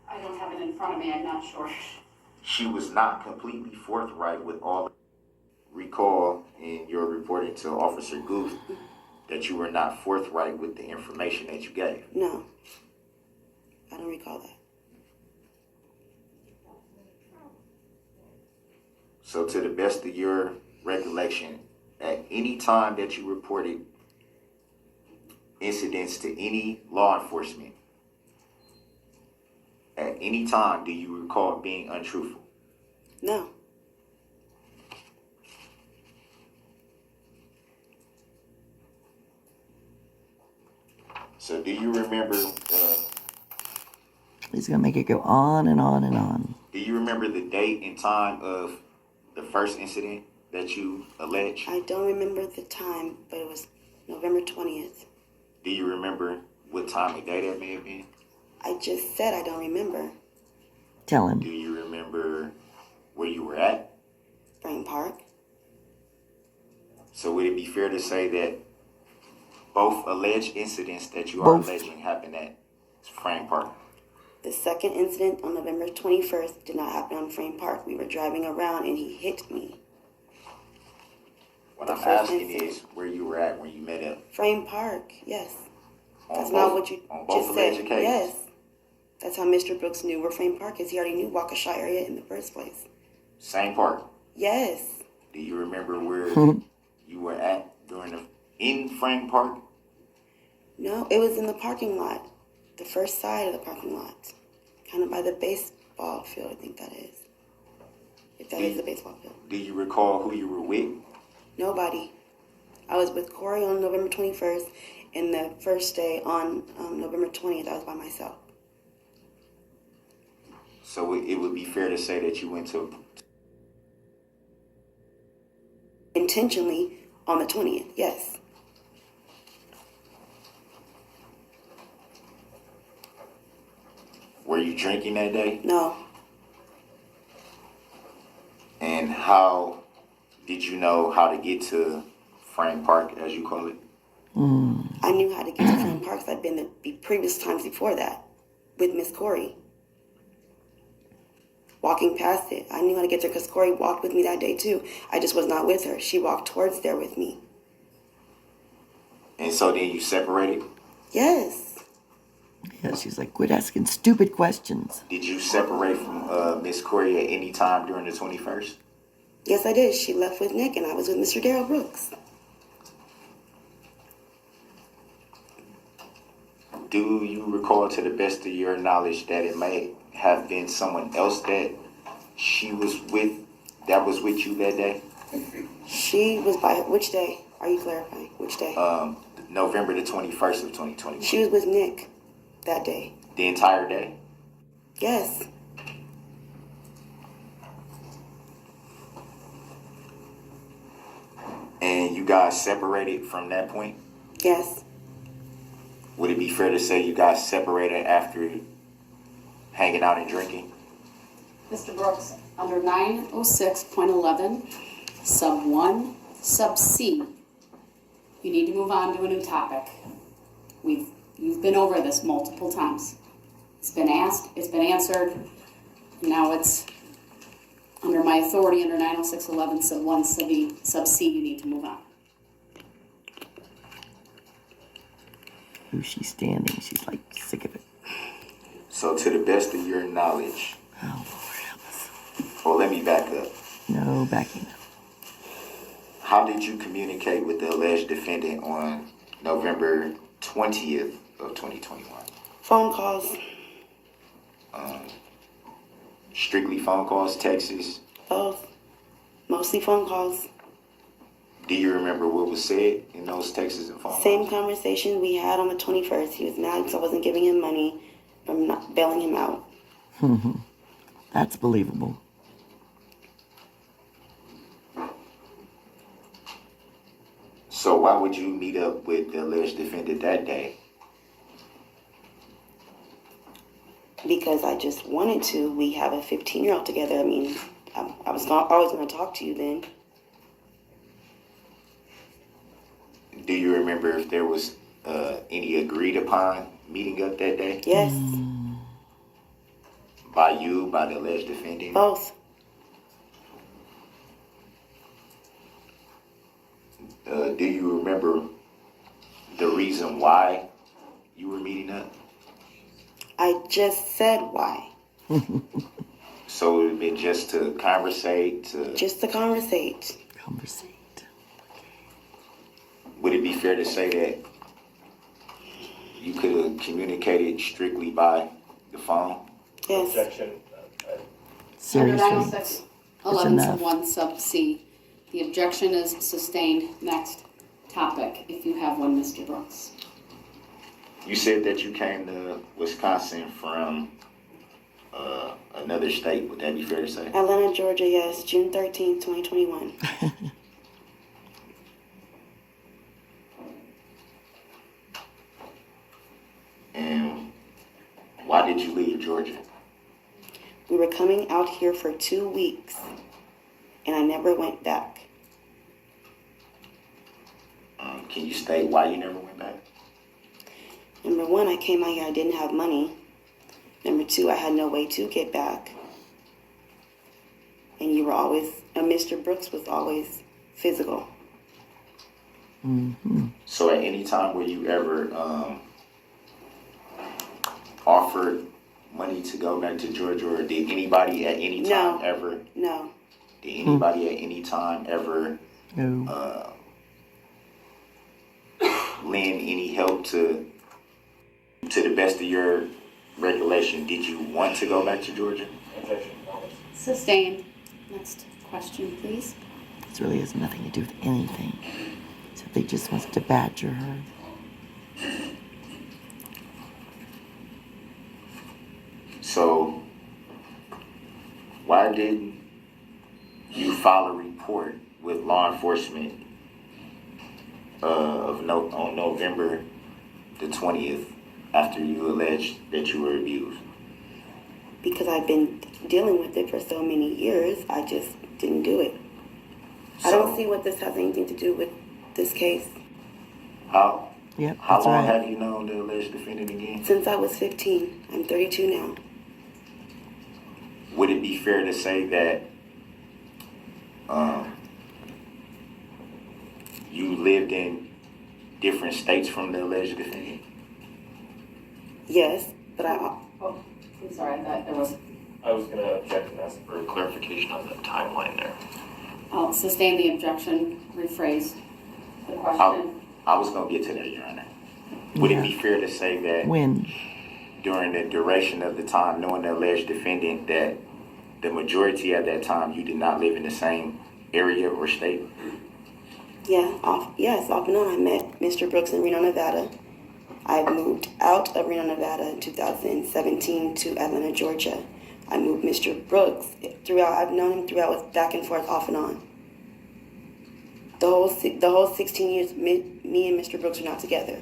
I don't have it in front of me, I'm not sure. She was not completely forthright with all. Recall in your reporting to Officer Goof that you were not forthright with the information that you gave. No, I don't recall that. So to the best of your recollection, at any time that you reported incidents to any law enforcement, at any time do you recall being untruthful? No. So do you remember, He's going to make it go on and on and on. do you remember the date and time of the first incident that you allege? I don't remember the time, but it was November 20th. Do you remember what time of day that may have been? I just said I don't remember. Tell Do him. you remember where you were at? Frame Park. So would it be fair to say that both alleged incidents that you are Both. alleging happened at Frame Park? The second incident on November 21st did not happen on Frame Park. We were driving around and he hit me. What The I'm first asking incident. is where you were at when you met up. Frame Park, yes. On That's both, not what you on both just said. alleged occasions? Yes. That's how Mr. Brooks knew where Frame Park is. He already knew Waukesha area in the first place. Same park. Yes. Do you remember where you were at in Frame Park? No, it was in the parking lot. The first side of the parking lot. Kind of by the baseball field, I think that is. If that is the baseball field. Do you recall who you were with? Nobody. I was with Corey on November 21st, and the first day on November 20th, I was by myself. So it would be fair to say that you went to... Intentionally on the 20th, yes. Were you drinking that day? No. And how did you know how to get to Frame Park, as you call it? I knew how to get to Frame Park. I'd been the previous times before that with Miss Corey. Walking past it. I knew how to get there because Corey walked with me that day too. I just was not with her. She walked towards there with me. And so then you separated? Yes. Yeah, she's like, quit asking stupid questions. Did you separate from Miss Corey at any time during the 21st? Yes, I did. She left with Nick, and I was with Mr. Darrell Brooks. Do you recall, to the best of your knowledge, that it may have been someone else that she was with, that was with you that day? She was by which day? Are you clarifying? Which day? November the 21st of 2021. She was with Nick that day. The entire day? Yes. And you guys separated from that point? Yes. Would it be fair to say you guys separated after hanging out and drinking? Mr. Brooks, under 906.11, sub 1, sub C, you need to move on to a new topic. You've been over this multiple times. It's been asked, it's been answered, and now it's under my authority under 906.11, sub 1, sub C, you need to move on. Who's she standing? She's like sick of it. So to the best of your knowledge, Oh, Lord, help us. well, let me back up. No backing up. How did you communicate with the alleged defendant on November 20th of 2021? Phone calls. Strictly phone calls, texts? Both. Mostly phone calls. Do you remember what was said in those texts and phone calls? Same conversation we had on the 21st. He was mad because I wasn't giving him money from not bailing him out. That's believable. So why would you meet up with the alleged defendant that day? Because I just wanted to. We have a 15-year-old together. I mean, I was always going to talk to you then. Do you remember if there was any agreed upon meeting up that day? Yes. By you, by the alleged defendant? Both. Do you remember the reason why you were meeting up? I just said why. So it would have been just to conversate? Just to conversate. Conversate. Would it be fair to say that you could have communicated strictly by the phone? Yes. Objection. Under Seriously. 906.11, enough. sub 1, sub C, the objection is sustained. Next topic, if you have one, Mr. Brooks. You said that you came to Wisconsin from another state. Would that be fair to say? Atlanta, Georgia, yes. June 13th, 2021. And why did you leave Georgia? We were coming out here for 2 weeks, and I never went back. Can you state why you never went back? Number one, I came out here, I didn't have money. Number two, I had no way to get back. And you were always, Mr. Brooks was always physical. So at any time were you ever offered money to go back to Georgia, or did anybody at any time ever? No. Did anybody at any time ever No. lend any help to the best of your recollection? Did you want to go back to Georgia? Sustained. Next question, please. This really has nothing to do with anything. So they just wants to badger her. So why didn't you file a report with law enforcement on November the 20th after you alleged that you were abused? Because I've been dealing with it for so many years, I just didn't do it. I don't see what this has anything to do with this case. How Yep, how that's long right. have you known the alleged defendant again? Since I was 15. I'm 32 now. Would it be fair to say that you lived in different states from the alleged defendant? Yes, but Oh, I'm sorry, I thought there was. I was going to object and ask for clarification on the timeline there. I'll sustain the objection, rephrase the question. I was gonna get to that, Your Honor. Would it be fair to say that When? during the duration of the time, knowing the alleged defendant, that the majority at that time you did not live in the same area or state? Yes, off and on. I met Mr. Brooks in Reno, Nevada. I moved out of Reno, Nevada in 2017 to Atlanta, Georgia. I moved Mr. Brooks throughout. I've known him throughout, with back and forth, off and on. The whole 16 years, me and Mr. Brooks were not together,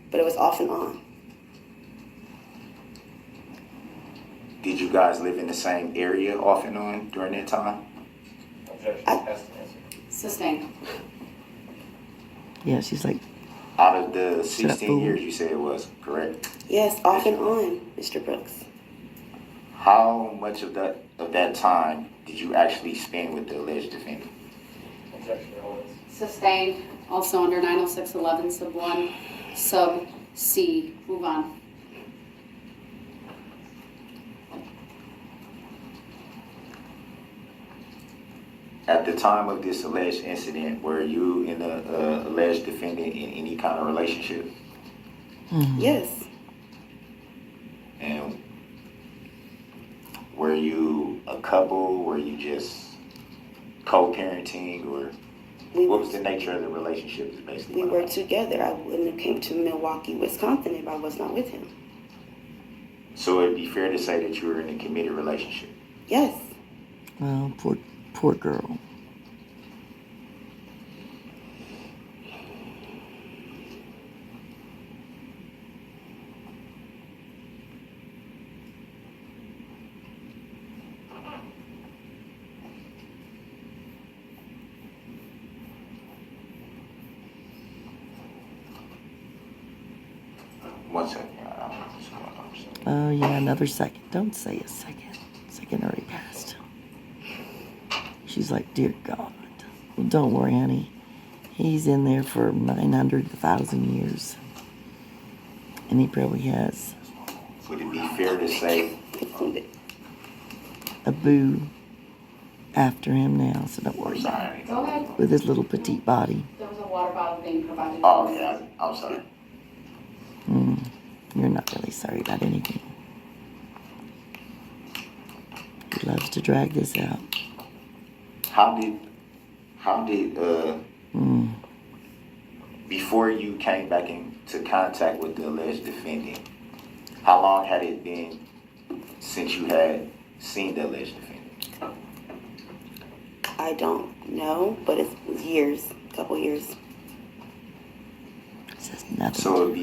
but it was off and on. Did you guys live in the same area off and on during that time? Sustained. Yeah, she's like, Out of the Shut up, 16 fool. years you said it was, correct? Yes, off and on, Mr. Brooks. How much of that time did you actually spend with the alleged defendant? Sustained, also under 90611 sub 1 sub C. Move on. At the time of this alleged incident, were you and the alleged defendant in any kind of relationship? Yes, And were you a couple? Were you just co-parenting? Or what was the nature of the relationship is basically we what were I'm asking. together. I wouldn't have came to Milwaukee, Wisconsin if I was not with him. So it'd be fair to say that you were in a committed relationship. Yes, well, poor girl. One second. I don't know what's going on. Oh, yeah, another second. Don't say a second. Second already passed. She's like, dear God. Well, don't worry, honey. He's in there for 900,000 years. And he probably has Would it be fair to say a boo after him now, so don't worry about sorry? Go ahead. it. With his little petite body. There was a water bottle being provided. Oh yeah, I'm sorry. You're not really sorry about anything. He loves to drag this out. How did before you came back into contact with the alleged defendant, how long had it been since you had seen the alleged defendant? I don't know, but it was years, a couple years. It says nothing. So it would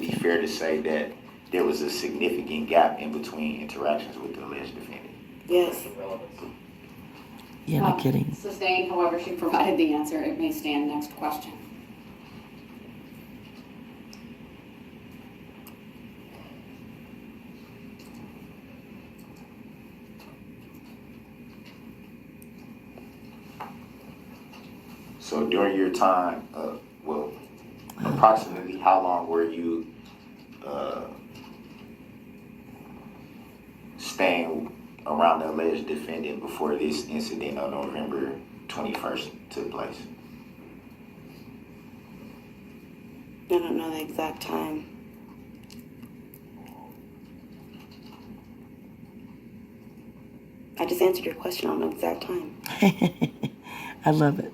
be anything. fair to say that there was a significant gap in between interactions with the alleged defendant. Yes, Yeah, no kidding. Sustained, however, she provided the answer. It may stand. Next question. So during your time, approximately how long were you staying around the alleged defendant before this incident on November 21st took place? I don't know the exact time. I just answered your question. I don't know the exact time. I love it.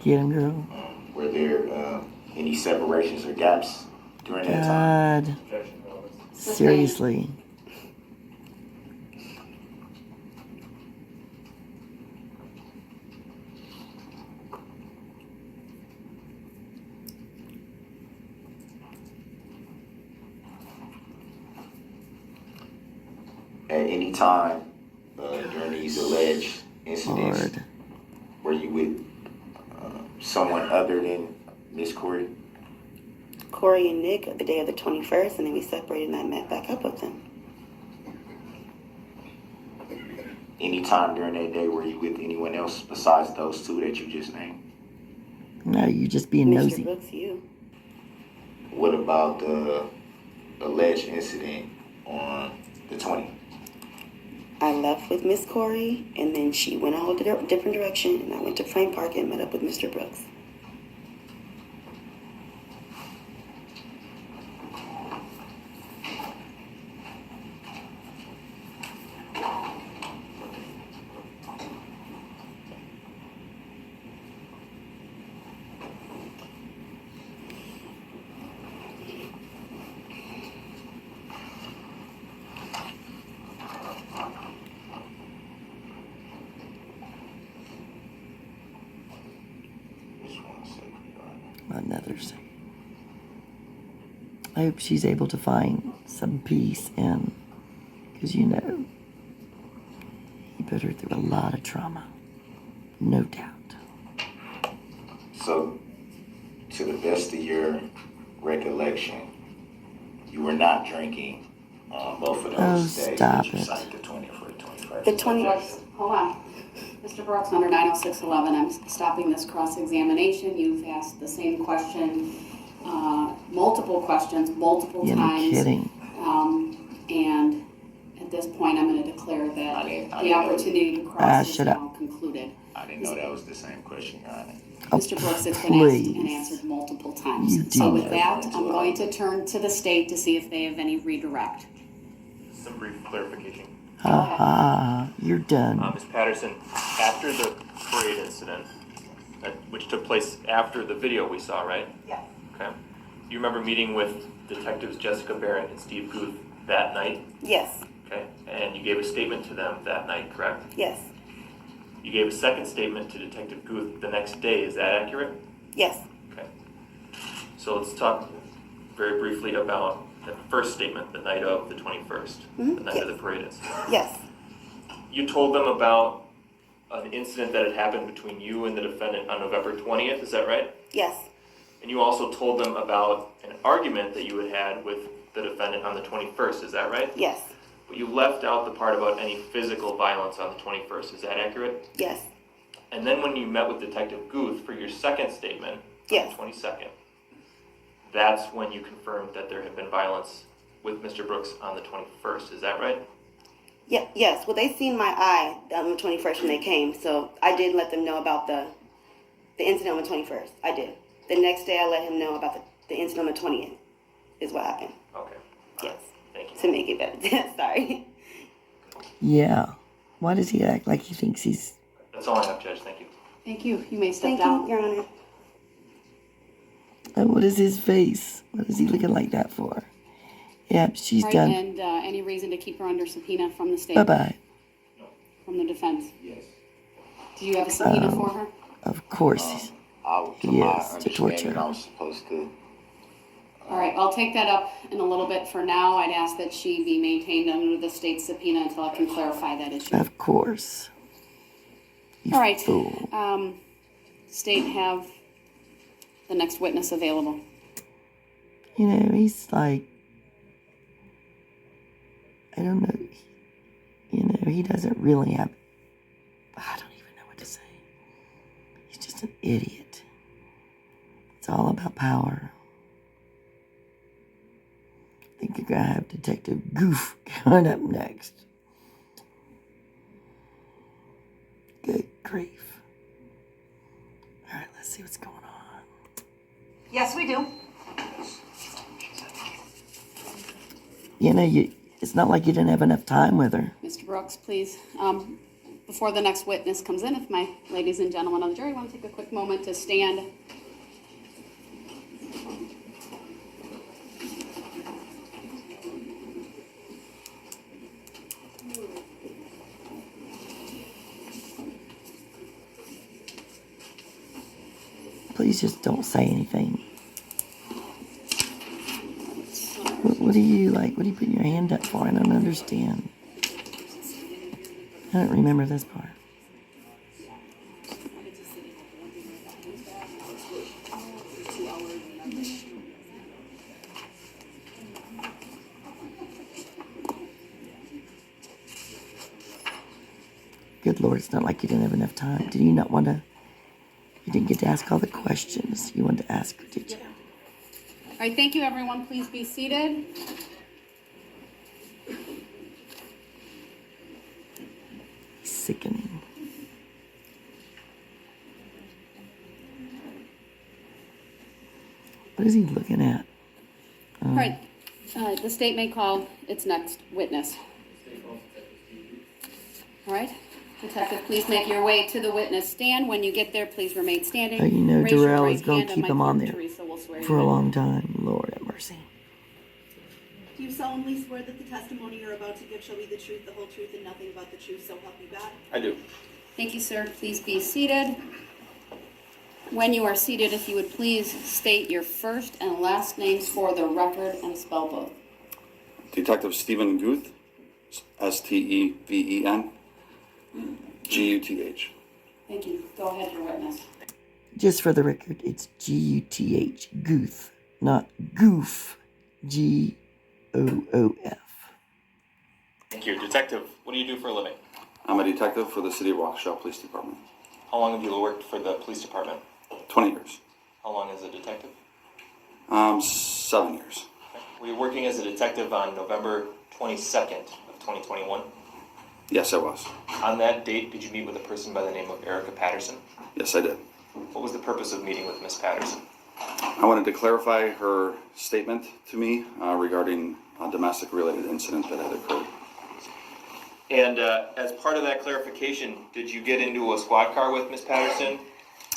Get him, girl. Were there any separations or gaps during that time? God. Seriously. At any time during these alleged incidents, Lord. were you with someone other than Miss Corey? Corey and Nick the day of the 21st, and then we separated and I met back up with them. Any time during that day were you with anyone else besides those two that you just named? No, you just being Mr. nosy. Brooks, you. What about the alleged incident on the 20th? I left with Miss Corey, and then she went a whole different direction, and I went to Frank Park and met up with Mr. Brooks. Another's. I hope she's able to find some peace, and because he put her through a lot of trauma, no doubt. So, to the best of your recollection, you were not drinking on both of those days stop that you it. cited, the 20th or the 21st. The 20th. Hold on. Mr. Brooks, under 90611, I'm stopping this cross-examination. You've asked the same question, multiple questions, multiple Yeah, times. no kidding. And at this point, I'm going to declare that I the opportunity to cross is shut up. now concluded. I didn't know that was the same question, Your Honor. Oh, Mr. Brooks, it's been asked and please. answered multiple times. You do So with know. that, I'm going to turn to the state to see if they have any redirect. Some brief clarification. Ha, you're done. Ms. Patterson, after the parade incident, which took place after the video we saw, right? Yeah. Okay. Do you remember meeting with Detectives Jessica Barrett and Steve Guth that night? Yes. Okay. And you gave a statement to them that night, correct? Yes. You gave a second statement to Detective Guth the next day. Is that accurate? Yes. Okay. So let's talk very briefly about the first statement, the night of the 21st, the night of the parade incident. Yes. You told them about an incident that had happened between you and the defendant on November 20th, is that right? Yes. And you also told them about an argument that you had had with the defendant on the 21st, is that right? Yes. But you left out the part about any physical violence on the 21st, is that accurate? Yes. And then when you met with Detective Guth for your second statement, Yes. on the 22nd, that's when you confirmed that there had been violence with Mr. Brooks on the 21st, is that right? Yeah, yes. Well, they seen my eye on the 21st when they came, so I did let them know about the incident on the 21st. I did. The next day, I let him know about the incident on the 20th, is what happened. Okay. All Yes. right. Thank you. To make it better. Sorry. Yeah. Why does he act like he thinks he's... That's all I have, Judge. Thank you. Thank you. You may step Thank down. you, Your Honor. And what is his face? What is he looking like that for? Yep, she's Right, done. and any reason to keep her under subpoena from the state? Bye-bye. From the defense? Yes. Do you have a subpoena for her? Of course. From my Yes, to torture. understanding, I was supposed to. All right, I'll take that up in a little bit. For now, I'd ask that she be maintained under the state subpoena until I can clarify that issue. Of course. You All right. fool. State have the next witness available. You know, he's like... I don't know. You know, he doesn't really have... I don't even know what to say. He's just an idiot. It's all about power. I think you're going to have Detective Goof coming up next. Good grief. All right, let's see what's going on. Yes, we do. You know, it's not like you didn't have enough time with her. Mr. Brooks, please. Before the next witness comes in, if my ladies and gentlemen of the jury want to take a quick moment to stand. Please just don't say anything. What are you like? What are you putting your hand up for? I don't understand. I don't remember this part. Good Lord, it's not like you didn't have enough time. Did you not want to? You didn't get to ask all the questions you wanted to ask her, did you? All right, thank you, everyone. Please be seated. sickening. What is he looking at? All right, the state may call its next witness. All right, Detective, please make your way to the witness stand. When you get there, please remain standing. Oh, you know Raise your Darrell right is going hand to and keep him my on clerk, there Teresa, will swear for you a in. long time. Lord have mercy. Do you solemnly swear that the testimony you're about to give shall be the truth, the whole truth, and nothing but the truth, so help you God? I do. Thank you, sir. Please be seated. When you are seated, if you would please state your first and last names for the record and spell both. Detective Stephen Guth, Steven, Guth. Thank you. Go ahead, your witness. Just for the record, it's Guth, Guth, not Goof, Goof. Thank you. Detective, what do you do for a living? I'm a detective for the City of Waukesha Police Department. How long have you worked for the police department? 20 years. How long as a detective? 7 years. Okay. Were you working as a detective on November 22nd of 2021? Yes, I was. On that date, did you meet with a person by the name of Erika Patterson? Yes, I did. What was the purpose of meeting with Miss Patterson? I wanted to clarify her statement to me regarding a domestic related incident that had occurred. And as part of that clarification, did you get into a squad car with Miss Patterson?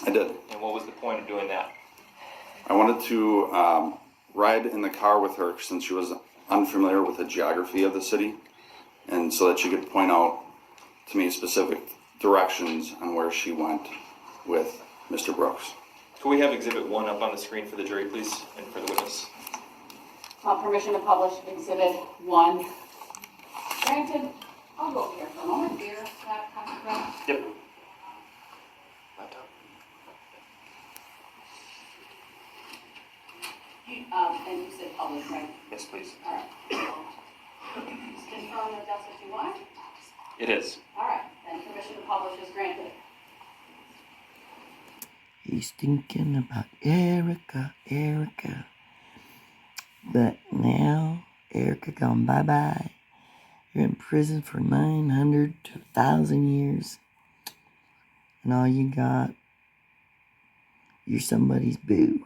I did. And what was the point of doing that? I wanted to ride in the car with her since she was unfamiliar with the geography of the city, and so that she could point out to me specific directions on where she went with Mr. Brooks. Could we have Exhibit 1 up on the screen for the jury, please, and for the witness? Permission to publish Exhibit 1. Granted, I'll go over here for a moment. Dear, Yep. Laptop. and you said publish, right? Yes, please. All right. Just confirm that that's what you want? It is. All right, then permission to publish is granted. He's thinking about Erika. But now, Erika gone bye-bye. You're in prison for 900 to 1,000 years. And all you got, you're somebody's boo.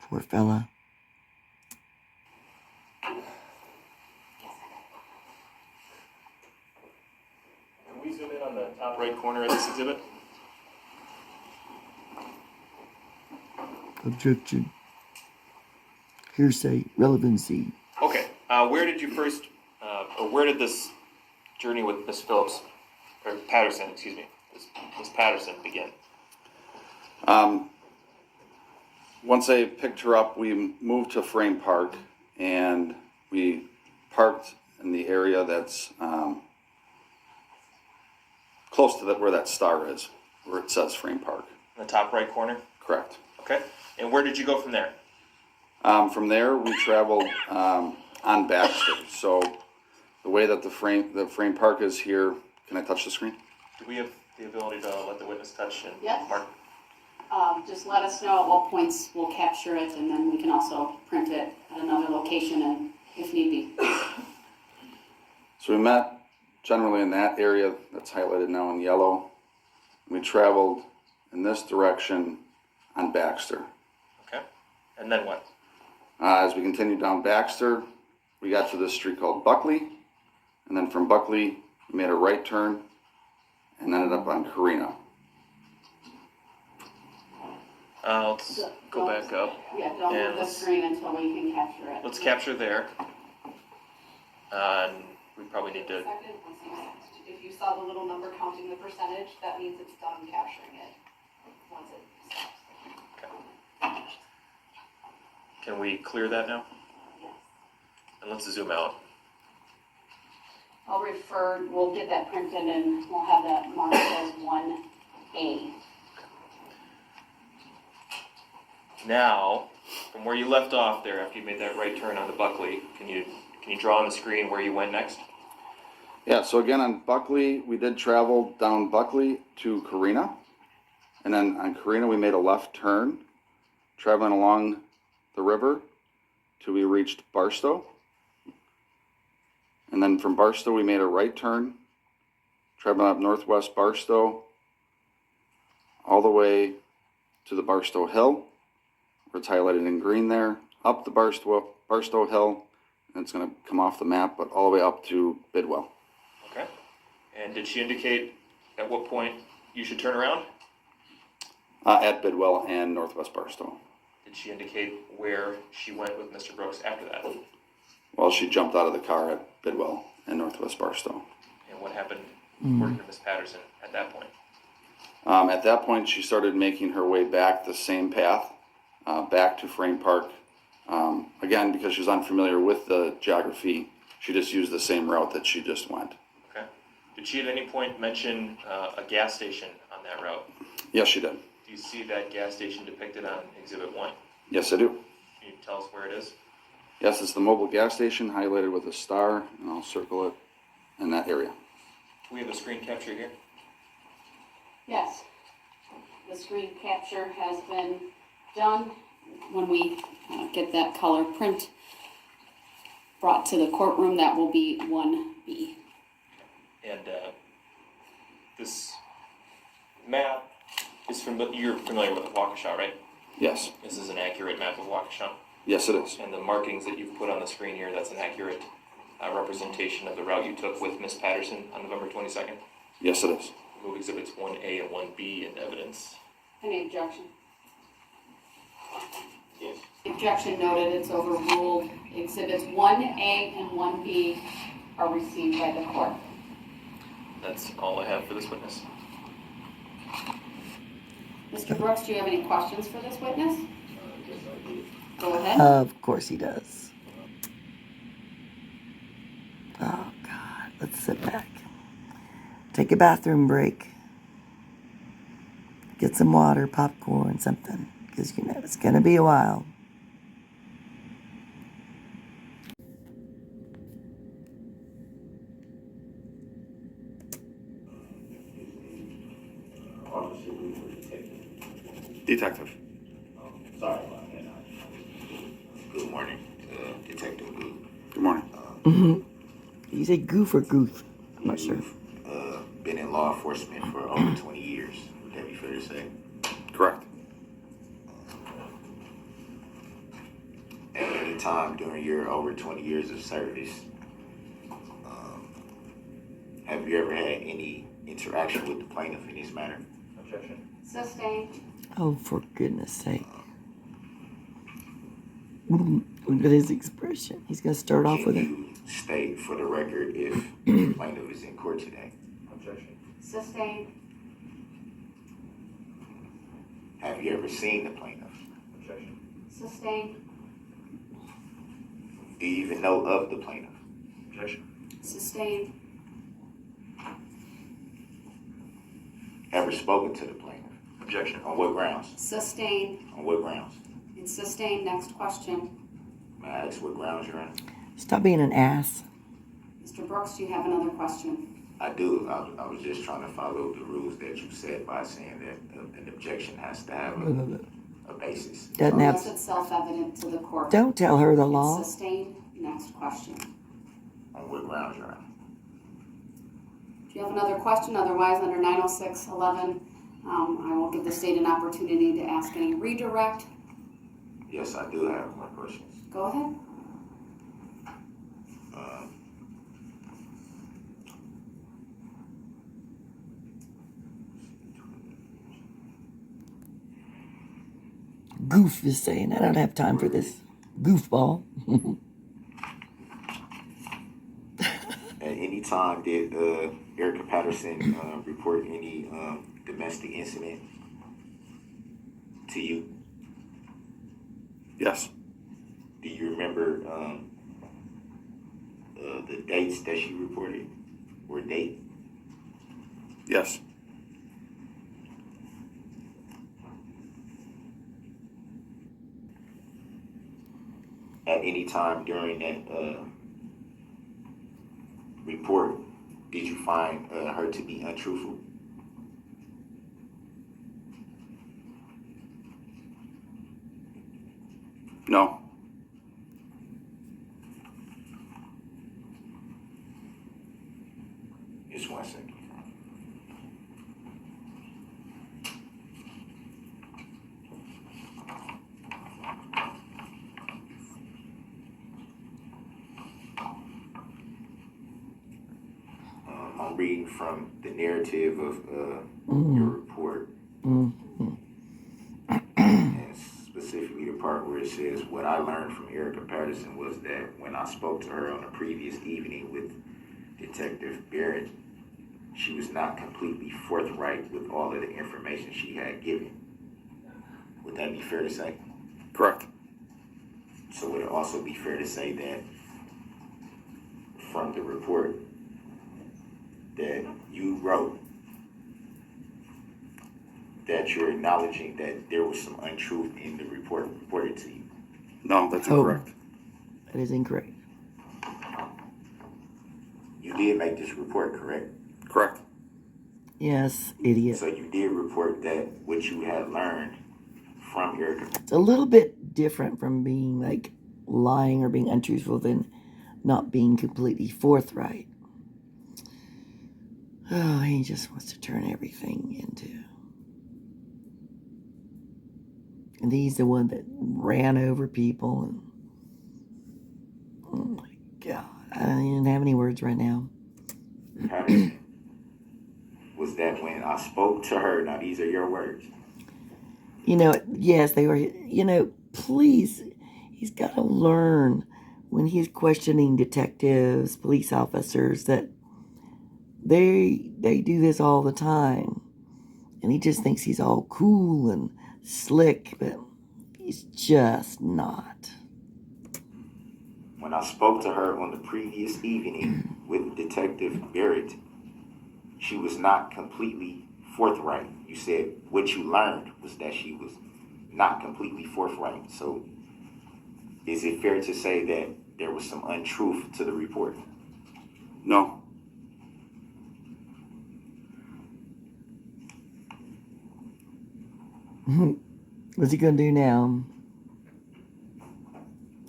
Poor fella. Can we zoom in on the top right corner of this exhibit? Objection. Hearsay. Relevancy. Okay. Where did you first, or where did this journey with Miss Phillips, or Patterson, excuse me, Miss Patterson begin? Once I picked her up, we moved to Frame Park, and we parked in the area that's close to where that star is, where it says Frame Park. In the top right corner? Correct. Okay. And where did you go from there? From there, we traveled on Baxter. So the way that the frame park is here, can I touch the screen? Do we have the ability to let the witness touch and Yes. mark? Just let us know at what points we'll capture it, and then we can also print it at another location and if need be. So we met generally in that area that's highlighted now in yellow. We traveled in this direction on Baxter. Okay. And then what? As we continued down Baxter, we got to this street called Buckley, and then from Buckley, we made a right turn and ended up on Carina. Let's go back up. Yeah, don't And move the let's- screen until we can capture it. Let's capture there. And we probably need to, If you saw the little number counting the percentage, that means it's done capturing it once it stops. can we clear that now? Yes. And let's zoom out. We'll get that printed and we'll have that marked as 1A. Now, from where you left off there, after you made that right turn on the Buckley, can you draw on the screen where you went next? Yeah, so again on Buckley, we did travel down Buckley to Carina. And then on Carina, we made a left turn, traveling along the river till we reached Barstow. And then from Barstow, we made a right turn, traveling up northwest Barstow, all the way to the Barstow Hill, where it's highlighted in green there, up the Barstow Hill, and it's going to come off the map, but all the way up to Bidwell. Okay. And did she indicate at what point you should turn around? At Bidwell and northwest Barstow. Did she indicate where she went with Mr. Brooks after that? Well, she jumped out of the car at Bidwell and northwest Barstow. And what happened according to Miss Patterson at that point? At that point, she started making her way back the same path, back to Frame Park. Again, because she was unfamiliar with the geography, she just used the same route that she just went. Okay. Did she at any point mention a gas station on that route? Yes, she did. Do you see that gas station depicted on Exhibit 1? Yes, I do. Can you tell us where it is? Yes, it's the mobile gas station highlighted with a star, and I'll circle it in that area. Do we have a screen capture here? Yes. The screen capture has been done. When we get that color print brought to the courtroom, that will be 1B. And this map is you're familiar with Waukesha, right? Yes. This is an accurate map of Waukesha. Yes, it is. And the markings that you've put on the screen here, that's an accurate representation of the route you took with Miss Patterson on November 22nd. Yes, it is. Move exhibits 1A and 1B in evidence. Any objection? Yes. Objection noted, it's overruled. Exhibits 1A and 1B are received by the court. That's all I have for this witness. Mr. Brooks, do you have any questions for this witness? Go ahead. Of course he does. Oh, God. Let's sit back. Take a bathroom break. Get some water, popcorn, something. Because, you know, it's going to be a while. Detective. Sorry about that. Good morning, Detective Goof. Good morning. You say Goof or Guth? I'm not sure. Been in law enforcement for over 20 years. Would that be fair to say? Correct. At any time during your over 20 years of service, have you ever had any interaction with the plaintiff in this matter? Objection. Sustained. Oh, for goodness sake. Look at his expression. He's going to start off with it. Can you state for the record if the plaintiff is in court today? Objection. Sustained. Have you ever seen the plaintiff? Objection. Sustained. Do you even know of the plaintiff? Objection. Sustained. Ever spoken to the plaintiff? Objection. On what grounds? Sustained. On what grounds? And sustained. Next question. May I ask what grounds you're on? Stop being an ass. Mr. Brooks, do you have another question? I do. I was just trying to follow the rules that you set by saying that an objection has to have a basis. Doesn't Unless have. it's self-evident to the court. Don't tell her the law. Sustained. Next question. On what grounds you're on? Do you have another question? Otherwise, under 906.11, I will give the state an opportunity to ask any redirect. Yes, I do have more questions. Go ahead. Goof is saying, I don't have time for this goofball. At any time did Erika Patterson report any domestic incident to you? Yes. Do you remember the dates that she reported or date? Yes. At any time during that report, did you find her to be untruthful? No. Just 1 second. I'm reading from the narrative of your report, and specifically the part where it says, "What I learned from Erika Patterson was that when I spoke to her on the previous evening with Detective Barrett, she was not completely forthright with all of the information she had given." Would that be fair to say? Correct. So would it also be fair to say that from the report that you wrote that you're acknowledging that there was some untruth in the report reported to you? No, that's Oh. incorrect. That is incorrect. You did make this report, correct? Correct. Yes, idiot. So you did report that what you had learned from Erika. It's a little bit different from being like lying or being untruthful than not being completely forthright. Oh, he just wants to turn everything into. And he's the one that ran over people. And oh my God, I don't even have any words right now. Patterson, was that when I spoke to her? Now these are your words. Yes, they were. Please, he's got to learn when he's questioning detectives, police officers, that they do this all the time. And he just thinks he's all cool and slick, but he's just not. When I spoke to her on the previous evening with Detective Barrett, she was not completely forthright. You said what you learned was that she was not completely forthright. So is it fair to say that there was some untruth to the report? No. What's he gonna do now?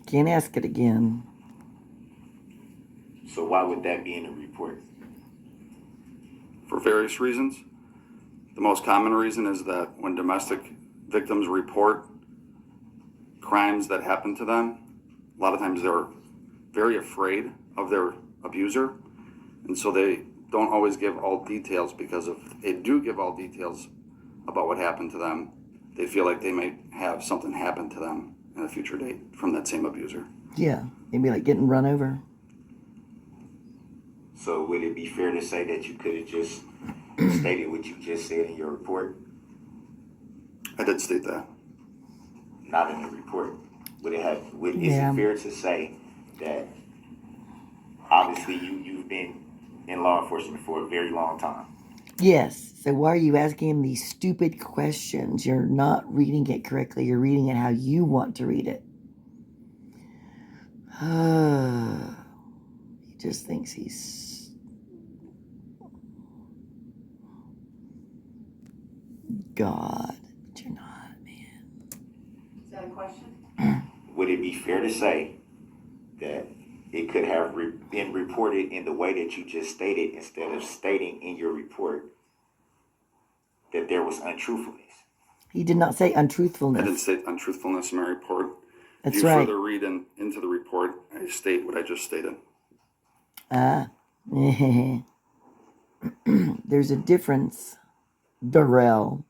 Can't ask it again. So why would that be in the report? For various reasons. The most common reason is that when domestic victims report crimes that happen to them, a lot of times they're very afraid of their abuser, and so they don't always give all details, because if they do give all details about what happened to them, they feel like they may have something happen to them in a future date from that same abuser. Yeah, maybe like getting run over. So would it be fair to say that you could have just stated what you just said in your report? I did state that. Not in the report. Is Yeah. it fair to say that obviously you've been in law enforcement for a very long time? Yes. So why are you asking him these stupid questions? You're not reading it correctly. You're reading it how you want to read it. He just thinks he's God, but you're not, man. Is that a question? Would it be fair to say that it could have been reported in the way that you just stated, instead of stating in your report that there was untruthfulness? He did not say I untruthfulness. didn't state untruthfulness in my report. That's if you right. further read into the report, I state what I just stated. There's a difference, Darrell.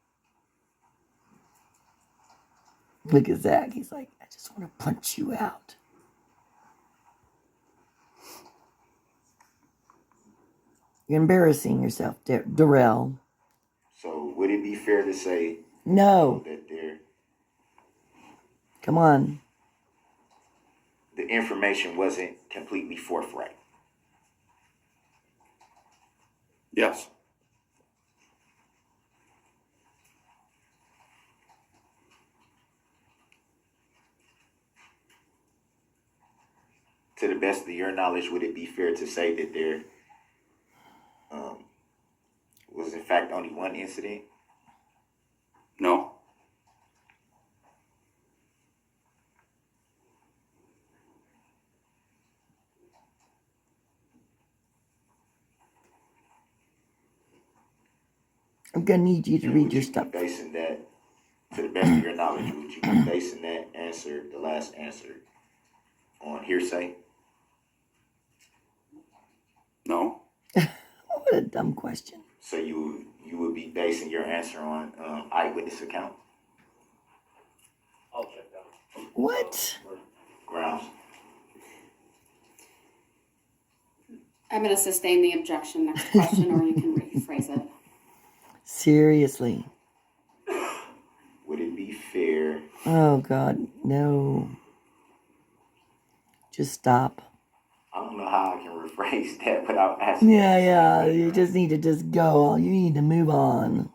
Look at Zach. He's like, I just want to punch you out. You're embarrassing yourself, Darrell. So would it be fair to say No. that Come on. the information wasn't completely forthright? Yes. To the best of your knowledge, would it be fair to say that there was in fact only one incident? No. I'm gonna need you to And read would your you be stuff. basing that, to the best of your knowledge, would you be basing that answer, the last answer, on hearsay? No. What a dumb question. So you would be basing your answer on eyewitness account What? grounds? I'm gonna sustain the objection. Next question, or you can rephrase it. Seriously. Would it be fair? Oh, God, no. Just stop. I don't know how I can rephrase that without asking. Yeah, you just need to just go. You need to move on.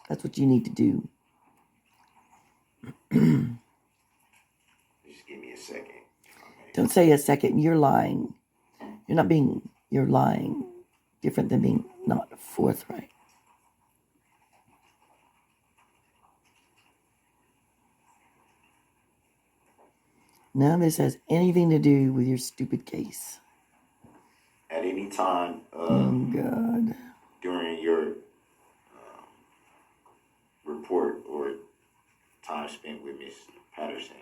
That's what you need to do. Just give me a second. Okay. Don't say a second. You're lying. You're lying. Different than being not forthright. None of this has anything to do with your stupid case. At any time Oh, God. during your report or time spent with Miss Patterson,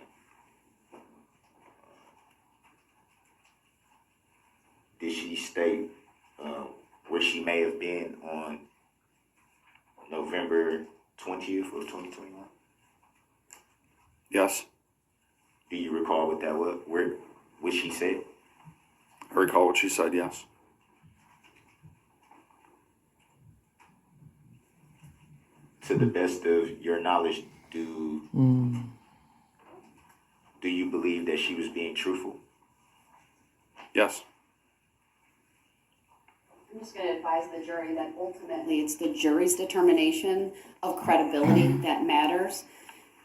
did she state where she may have been on November 20th of 2021? Yes. Do you recall what that was? What she said? I recall what she said, yes. To the best of your knowledge, do you believe that she was being truthful? Yes. I'm just going to advise the jury that ultimately it's the jury's determination of credibility that matters.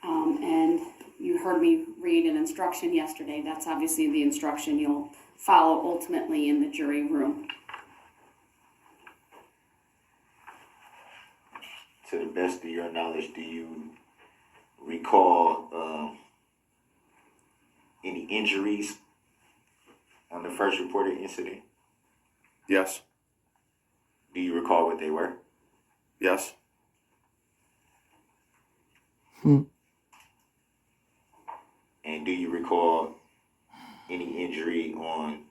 And you heard me read an instruction yesterday. That's obviously the instruction you'll follow ultimately in the jury room. To the best of your knowledge, do you recall any injuries on the first reported incident? Yes. Do you recall what they were? Yes. And do you recall any injury on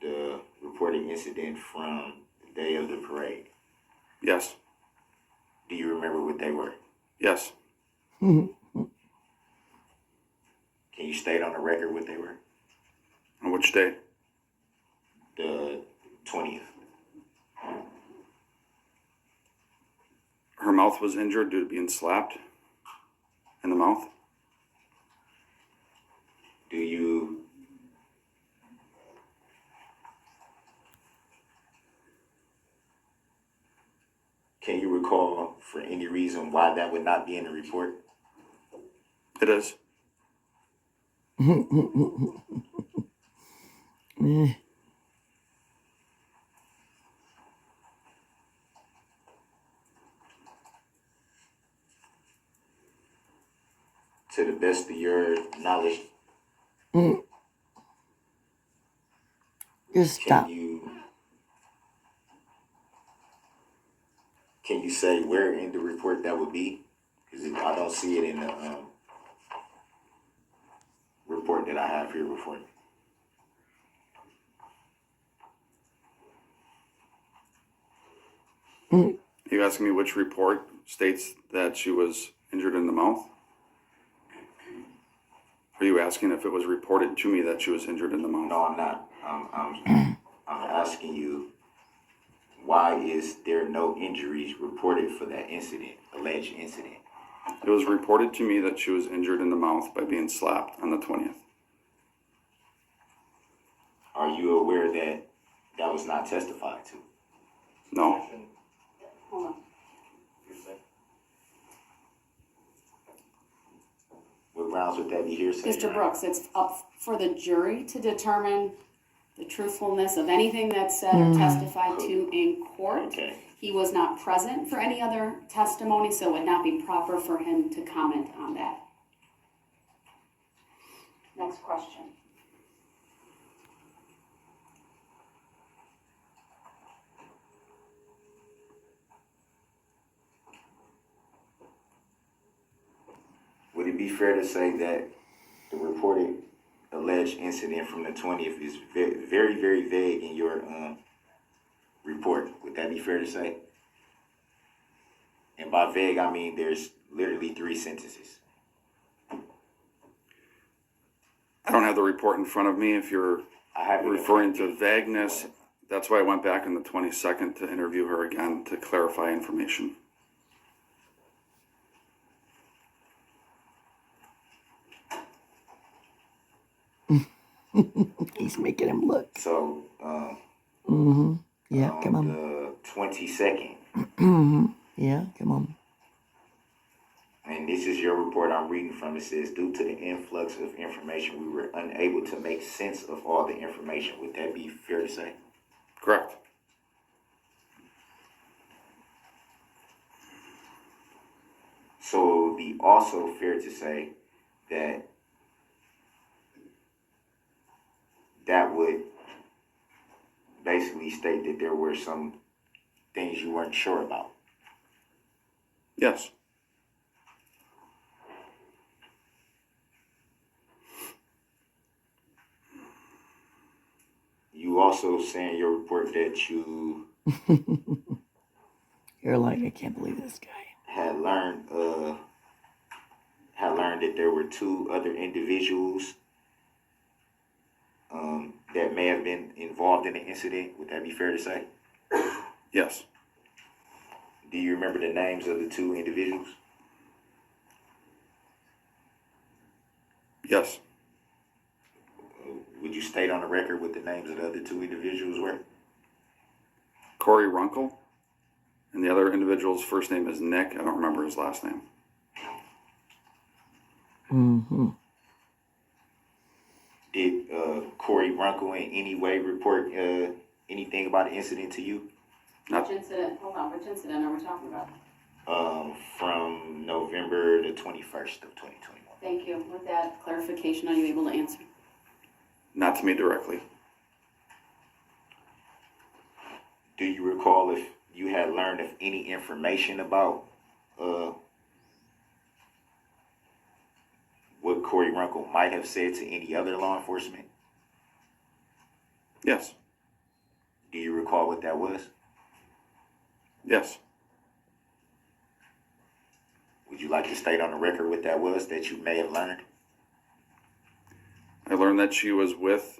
the reported incident from the day of the parade? Yes. Do you remember what they were? Yes. Can you state on the record what they were? On which day? The 20th. Her mouth was injured due to being slapped in the mouth. Do you Can you recall for any reason why that would not be in the report? It is. To the best of your knowledge, Just stop. Can you say where in the report that would be? Because I don't see it in the report that I have here before me. Are you asking me which report states that she was injured in the mouth? Are you asking if it was reported to me that she was injured in the mouth? No, I'm not. I'm asking you, why is there no injuries reported for that incident, alleged incident? It was reported to me that she was injured in the mouth by being slapped on the 20th. Are you aware that that was not testified to? No. Hold on. What grounds would that be hearsay? Mr. Brooks, it's up for the jury to determine the truthfulness of anything that's said or testified to in court. Okay. He was not present for any other testimony, so it would not be proper for him to comment on that. Next question. be fair to say that the reported alleged incident from the 20th is very, very vague in your report? Would that be fair to say? And by vague, I mean there's literally 3 sentences. I don't have the report in front of me. If you're I have it referring to vagueness, that's why I went back on the 22nd to interview her again to clarify information. He's making him look. So, Yeah, come on. the 22nd, Yeah, come on. and this is your report I'm reading from. It says, due to the influx of information, we were unable to make sense of all the information. Would that be fair to say? Correct. So it would be also fair to say that that would basically state that there were some things you weren't sure about. Yes. You also say in your report that you You're like, I can't believe this guy. had learned that there were 2 other individuals that may have been involved in the incident. Would that be fair to say? Yes. Do you remember the names of the 2 individuals? Yes. Would you state on the record what the names of the other 2 individuals were? Corey Runkle, and the other individual's first name is Nick. I don't remember his last name. Mm-hmm. Did Corey Runkle in any way report anything about the incident to you? Not Which incident, hold on, which incident are we talking about? From November the 21st of 2021. Thank you. With that clarification, are you able to answer? not to me directly. Do you recall if you had learned of any information about what Corey Runkle might have said to any other law enforcement? Yes. Do you recall what that was? Yes. Would you like to state on the record what that was that you may have learned? I learned that she was with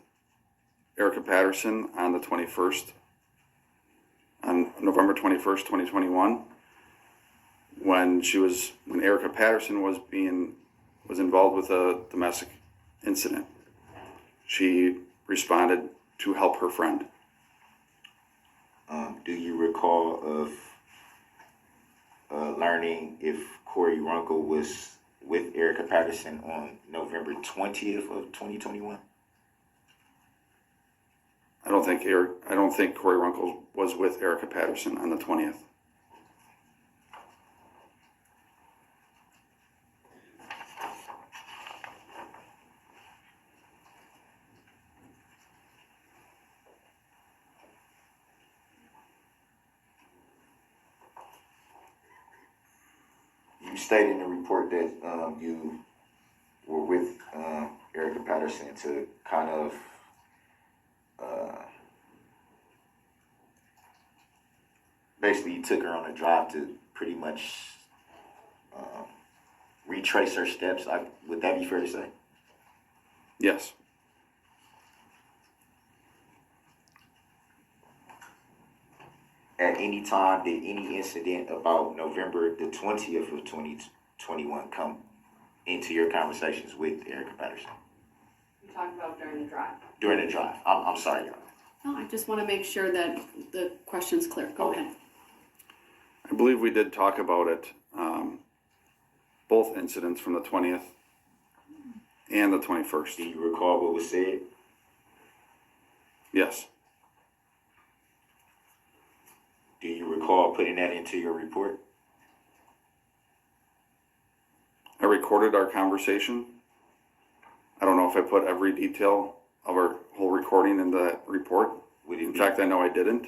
Erika Patterson on the 21st, on November 21st, 2021, when Erika Patterson was involved with a domestic incident. She responded to help her friend. Do you recall of learning if Corey Runkle was with Erika Patterson on November 20th of 2021? I don't think Corey Runkle was with Erika Patterson on the 20th. You stated in the report that you were with Erika Patterson to kind of basically you took her on a drive to pretty much retrace her steps. Would that be fair to say? Yes. At any time, did any incident about November the 20th of 2021 come into your conversations with Erika Patterson? You talked about during the drive. During the drive. I'm sorry, Your Honor. No, I just want to make sure that the question's clear. Go ahead. I believe we did talk about it, both incidents from the 20th and the 21st. Do you recall what was said? Yes. Do you recall putting that into your report? I recorded our conversation. I don't know if I put every detail of our whole recording in the report. In fact, I know I didn't.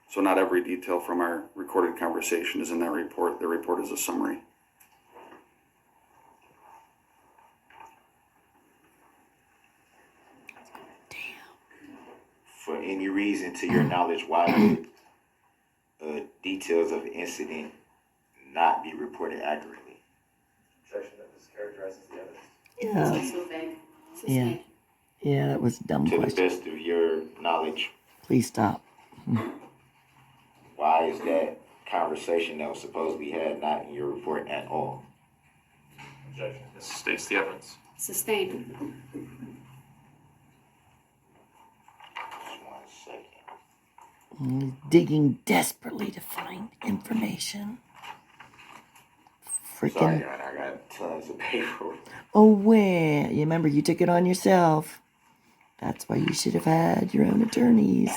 So not every detail from our recorded conversation is in that report. The report is a summary. Patterson, to your knowledge, why would details of the incident not be reported accurately? Objection, that mischaracterizes the evidence. Yeah. It's so vague. Sustained. Yeah, that was a dumb To the question. best of your knowledge, Please stop. why is that conversation that was supposed to be had not in your report at all? Objection, this states the evidence. Sustained. Just 1 second. He's digging desperately to find information. Sorry, Freaking. Your Honor, I got tons of paperwork. Oh, where? You remember you took it on yourself. That's why you should have had your own attorneys.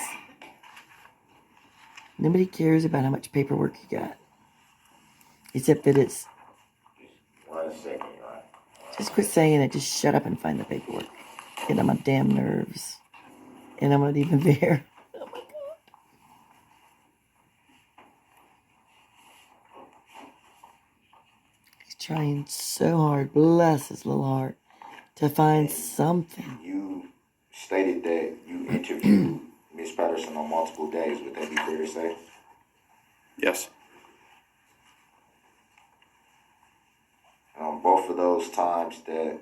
Nobody cares about how much paperwork you got. Except that it's. 1 second, Your Honor. Just quit saying it. Just shut up and find the paperwork. Get on my damn nerves. And I'm not even there. Oh my God. He's trying so hard, bless his little heart, to find something. You stated that you interviewed Ms. Patterson on multiple days. Would that be fair to say? Yes. On both of those times that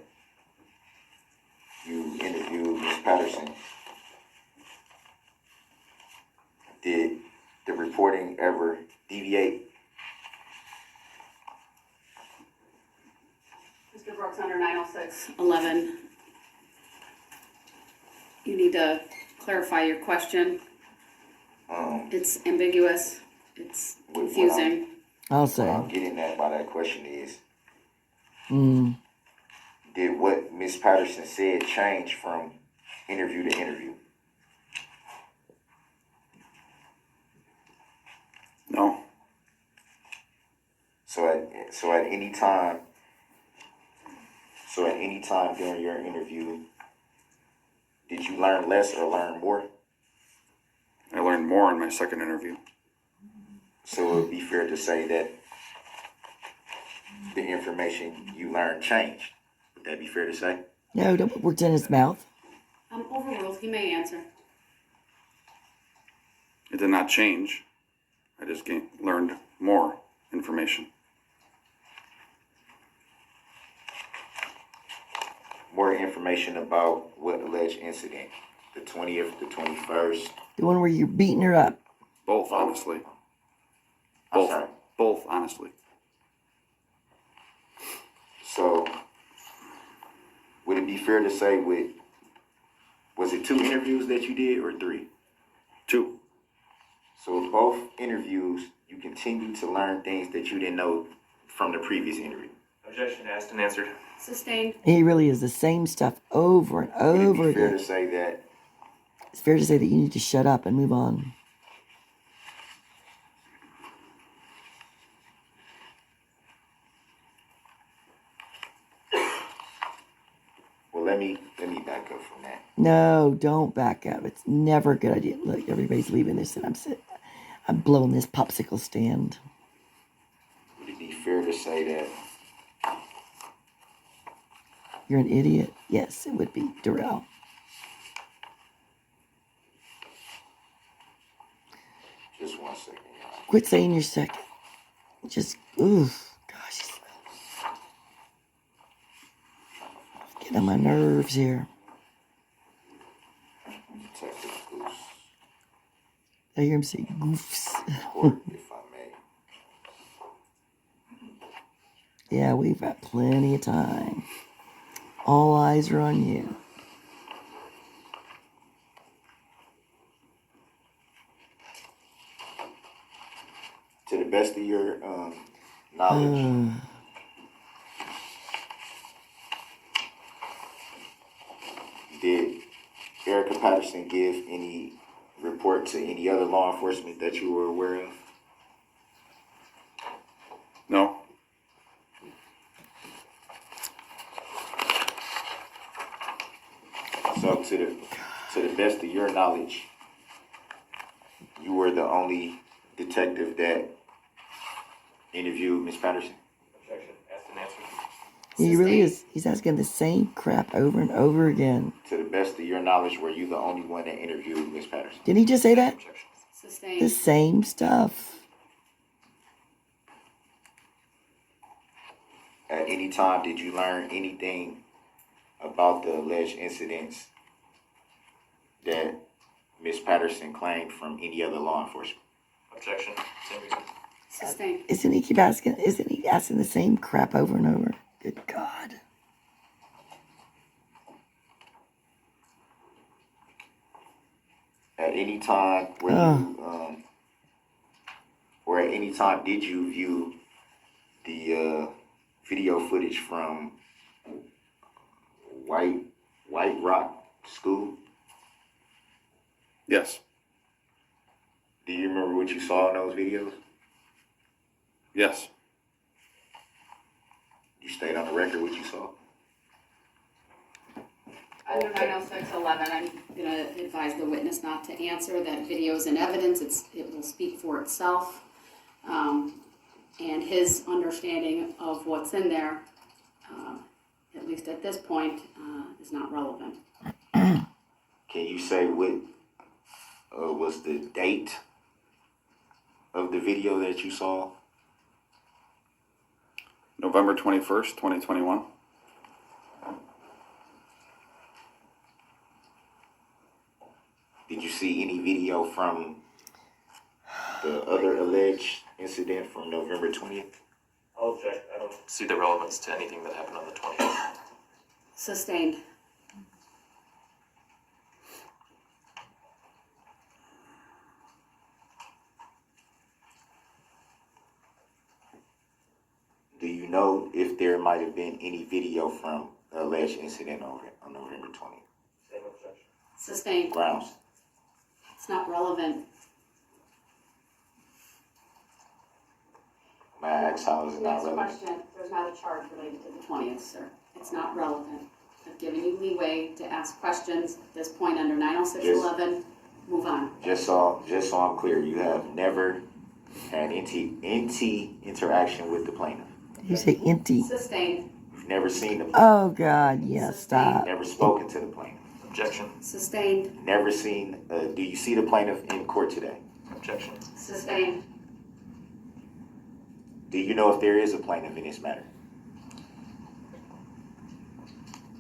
you interviewed Ms. Patterson, did the reporting ever deviate? Mr. Brooks, under 906.11, you need to clarify your question. It's ambiguous. It's confusing. I'll What say. I'm getting at by that question is, Mm. did what Ms. Patterson said change from interview to interview? No. So at any time during your interview, did you learn less or learn more? I learned more in my second interview. So it would be fair to say that the information you learned changed. Would that be fair to say? No, don't put words in his mouth. Overruled. He may answer. It did not change. I just learned more information. More information about what alleged incident? The 20th, the 21st? The one where you're beating her up. Both, honestly. I'm Both. sorry. Both, honestly. So, would it be fair to say was it 2 interviews that you did or 3? 2. So with both interviews, you continue to learn things that you didn't know from the previous interview. Objection, asked and answered. Sustained. He really is the same stuff over and Would it over be fair again. to say that It's fair to say that you need to shut up and move on. well, let me back up from that. No, don't back up. It's never a good idea. Look, everybody's leaving this and I'm blowing this popsicle stand. Would it be fair to say that You're an idiot? Yes, it would be, Darrell. just 1 second, Your Honor. Quit saying you're second. Just, oof. Gosh. Get on my nerves here. Detective Goose, I hear him say goofs. court, if I may. Yeah, we've got plenty of time. All eyes are on you. To the best of your knowledge, did Erika Patterson give any report to any other law enforcement that you were aware of? No. So to the best of your knowledge, you were the only detective that interviewed Ms. Patterson? Objection, asked and answered. He really Sustained. is. He's asking the same crap over and over again. To the best of your knowledge, were you the only one that interviewed Miss Patterson? Didn't he just say that? Objection. The Sustained. same stuff. At any time, did you learn anything about the alleged incidents that Miss Patterson claimed from any other law enforcement? Objection. Same reason. Sustained. Isn't he asking the same crap over and over? Good God. At any time, or at any time, did you view the video footage from White Rock School? Yes. Do you remember what you saw in those videos? Yes. You stayed on the record what you saw? Under 90611, I'm going to advise the witness not to answer. That video is in evidence. It will speak for itself. And his understanding of what's in there, at least at this point, is not relevant. Can you say what was the date of the video that you saw? November 21st, 2021. Did you see any video from the other alleged incident from November 20th? I'll object. I don't see the relevance to anything that happened on the 20th. Sustained. Do you know if there might have been any video from the alleged incident on November 20th? Same objection. Sustained. Grounds. It's not relevant. May I ask how is it not Next relevant? question. There's not a charge related to the 20th, sir. It's not relevant. I've given you leeway to ask questions. At this point, under 90611, move on. Just so I'm clear, you have never had any interaction with the plaintiff. You say empty. Sustained. You've never seen the plaintiff. Oh God, yes, stop. Never spoken to the plaintiff. Objection. Sustained. Never seen. Do you see the plaintiff in court today? Objection. Sustained. Do you know if there is a plaintiff in this matter?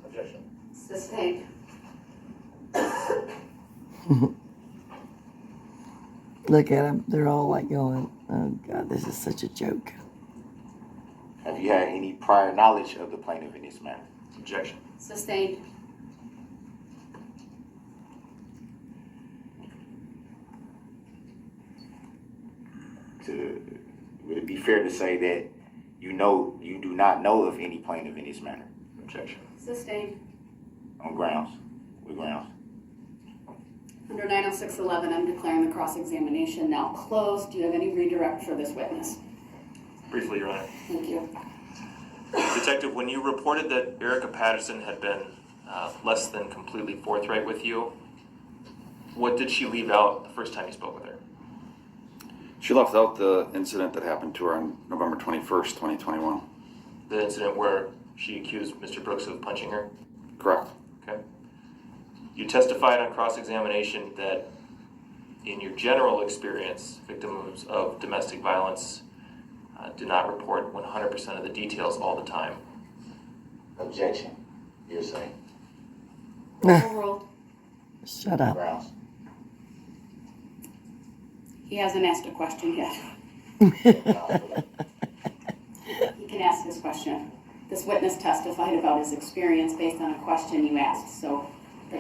Objection. Sustained. Look at them. They're all like going, oh God, this is such a joke. Have you had any prior knowledge of the plaintiff in this matter? Objection. Sustained. Would it be fair to say that you do not know of any plaintiff in this matter? Objection. Sustained. On grounds? What grounds? Under 90611, I'm declaring the cross-examination now closed. Do you have any redirect for this witness? Briefly, Your Honor. Thank you. Detective, when you reported that Erika Patterson had been less than completely forthright with you, what did she leave out the first time you spoke with her? She left out the incident that happened to her on November 21st, 2021. The incident where she accused Mr. Brooks of punching her? Correct. Okay. You testified on cross-examination that in your general experience, victims of domestic violence do not report 100% of the details all the time. Objection. You're saying. Overruled. Shut up. Grounds. He hasn't asked a question yet. He can ask his question. This witness testified about his experience based on a question you asked. So the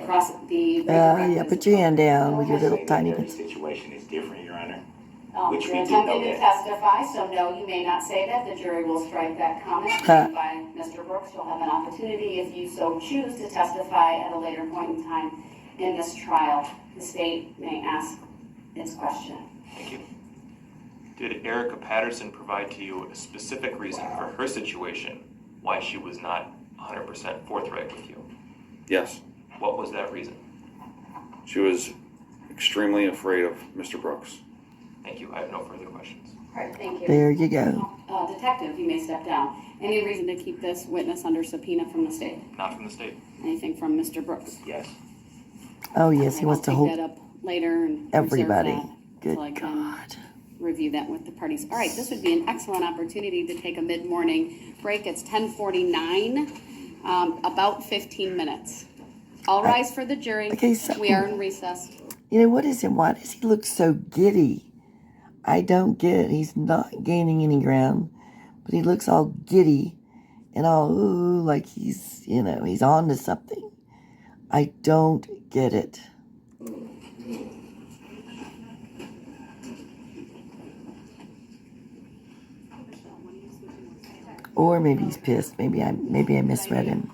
Yeah, put your hand down with your little Say that tiny every bit. situation is different, Your Honor. You're Which we do attempting know to that. testify, so no, you may not say that. The jury will strike that comment Huh. made by Mr. Brooks. You'll have an opportunity, if you so choose, to testify at a later point in time in this trial. The state may ask its question. Thank you. Did Erika Patterson provide to you a specific reason for her situation why she was not 100% forthright with you? Yes. What was that reason? She was extremely afraid of Mr. Brooks. Thank you. I have no further questions. All right, thank you. There you go. Detective, you may step down. Any reason to keep this witness under subpoena from the state? Not from the state. Anything from Mr. Brooks? Yes. Oh, yes, he I'll wants to take hold that up later and reserve everybody. that Good till I can God. review that with the parties. All right, this would be an excellent opportunity to take a mid-morning break. It's 10:49, about 15 minutes. All rise for the jury. Okay, so- We are in recess. You know, what is it? Why does he look so giddy? I don't get it. He's not gaining any ground, but he looks all giddy and all, ooh, like he's, you know, he's on to something. I don't get it. Or maybe he's pissed. Maybe I misread him.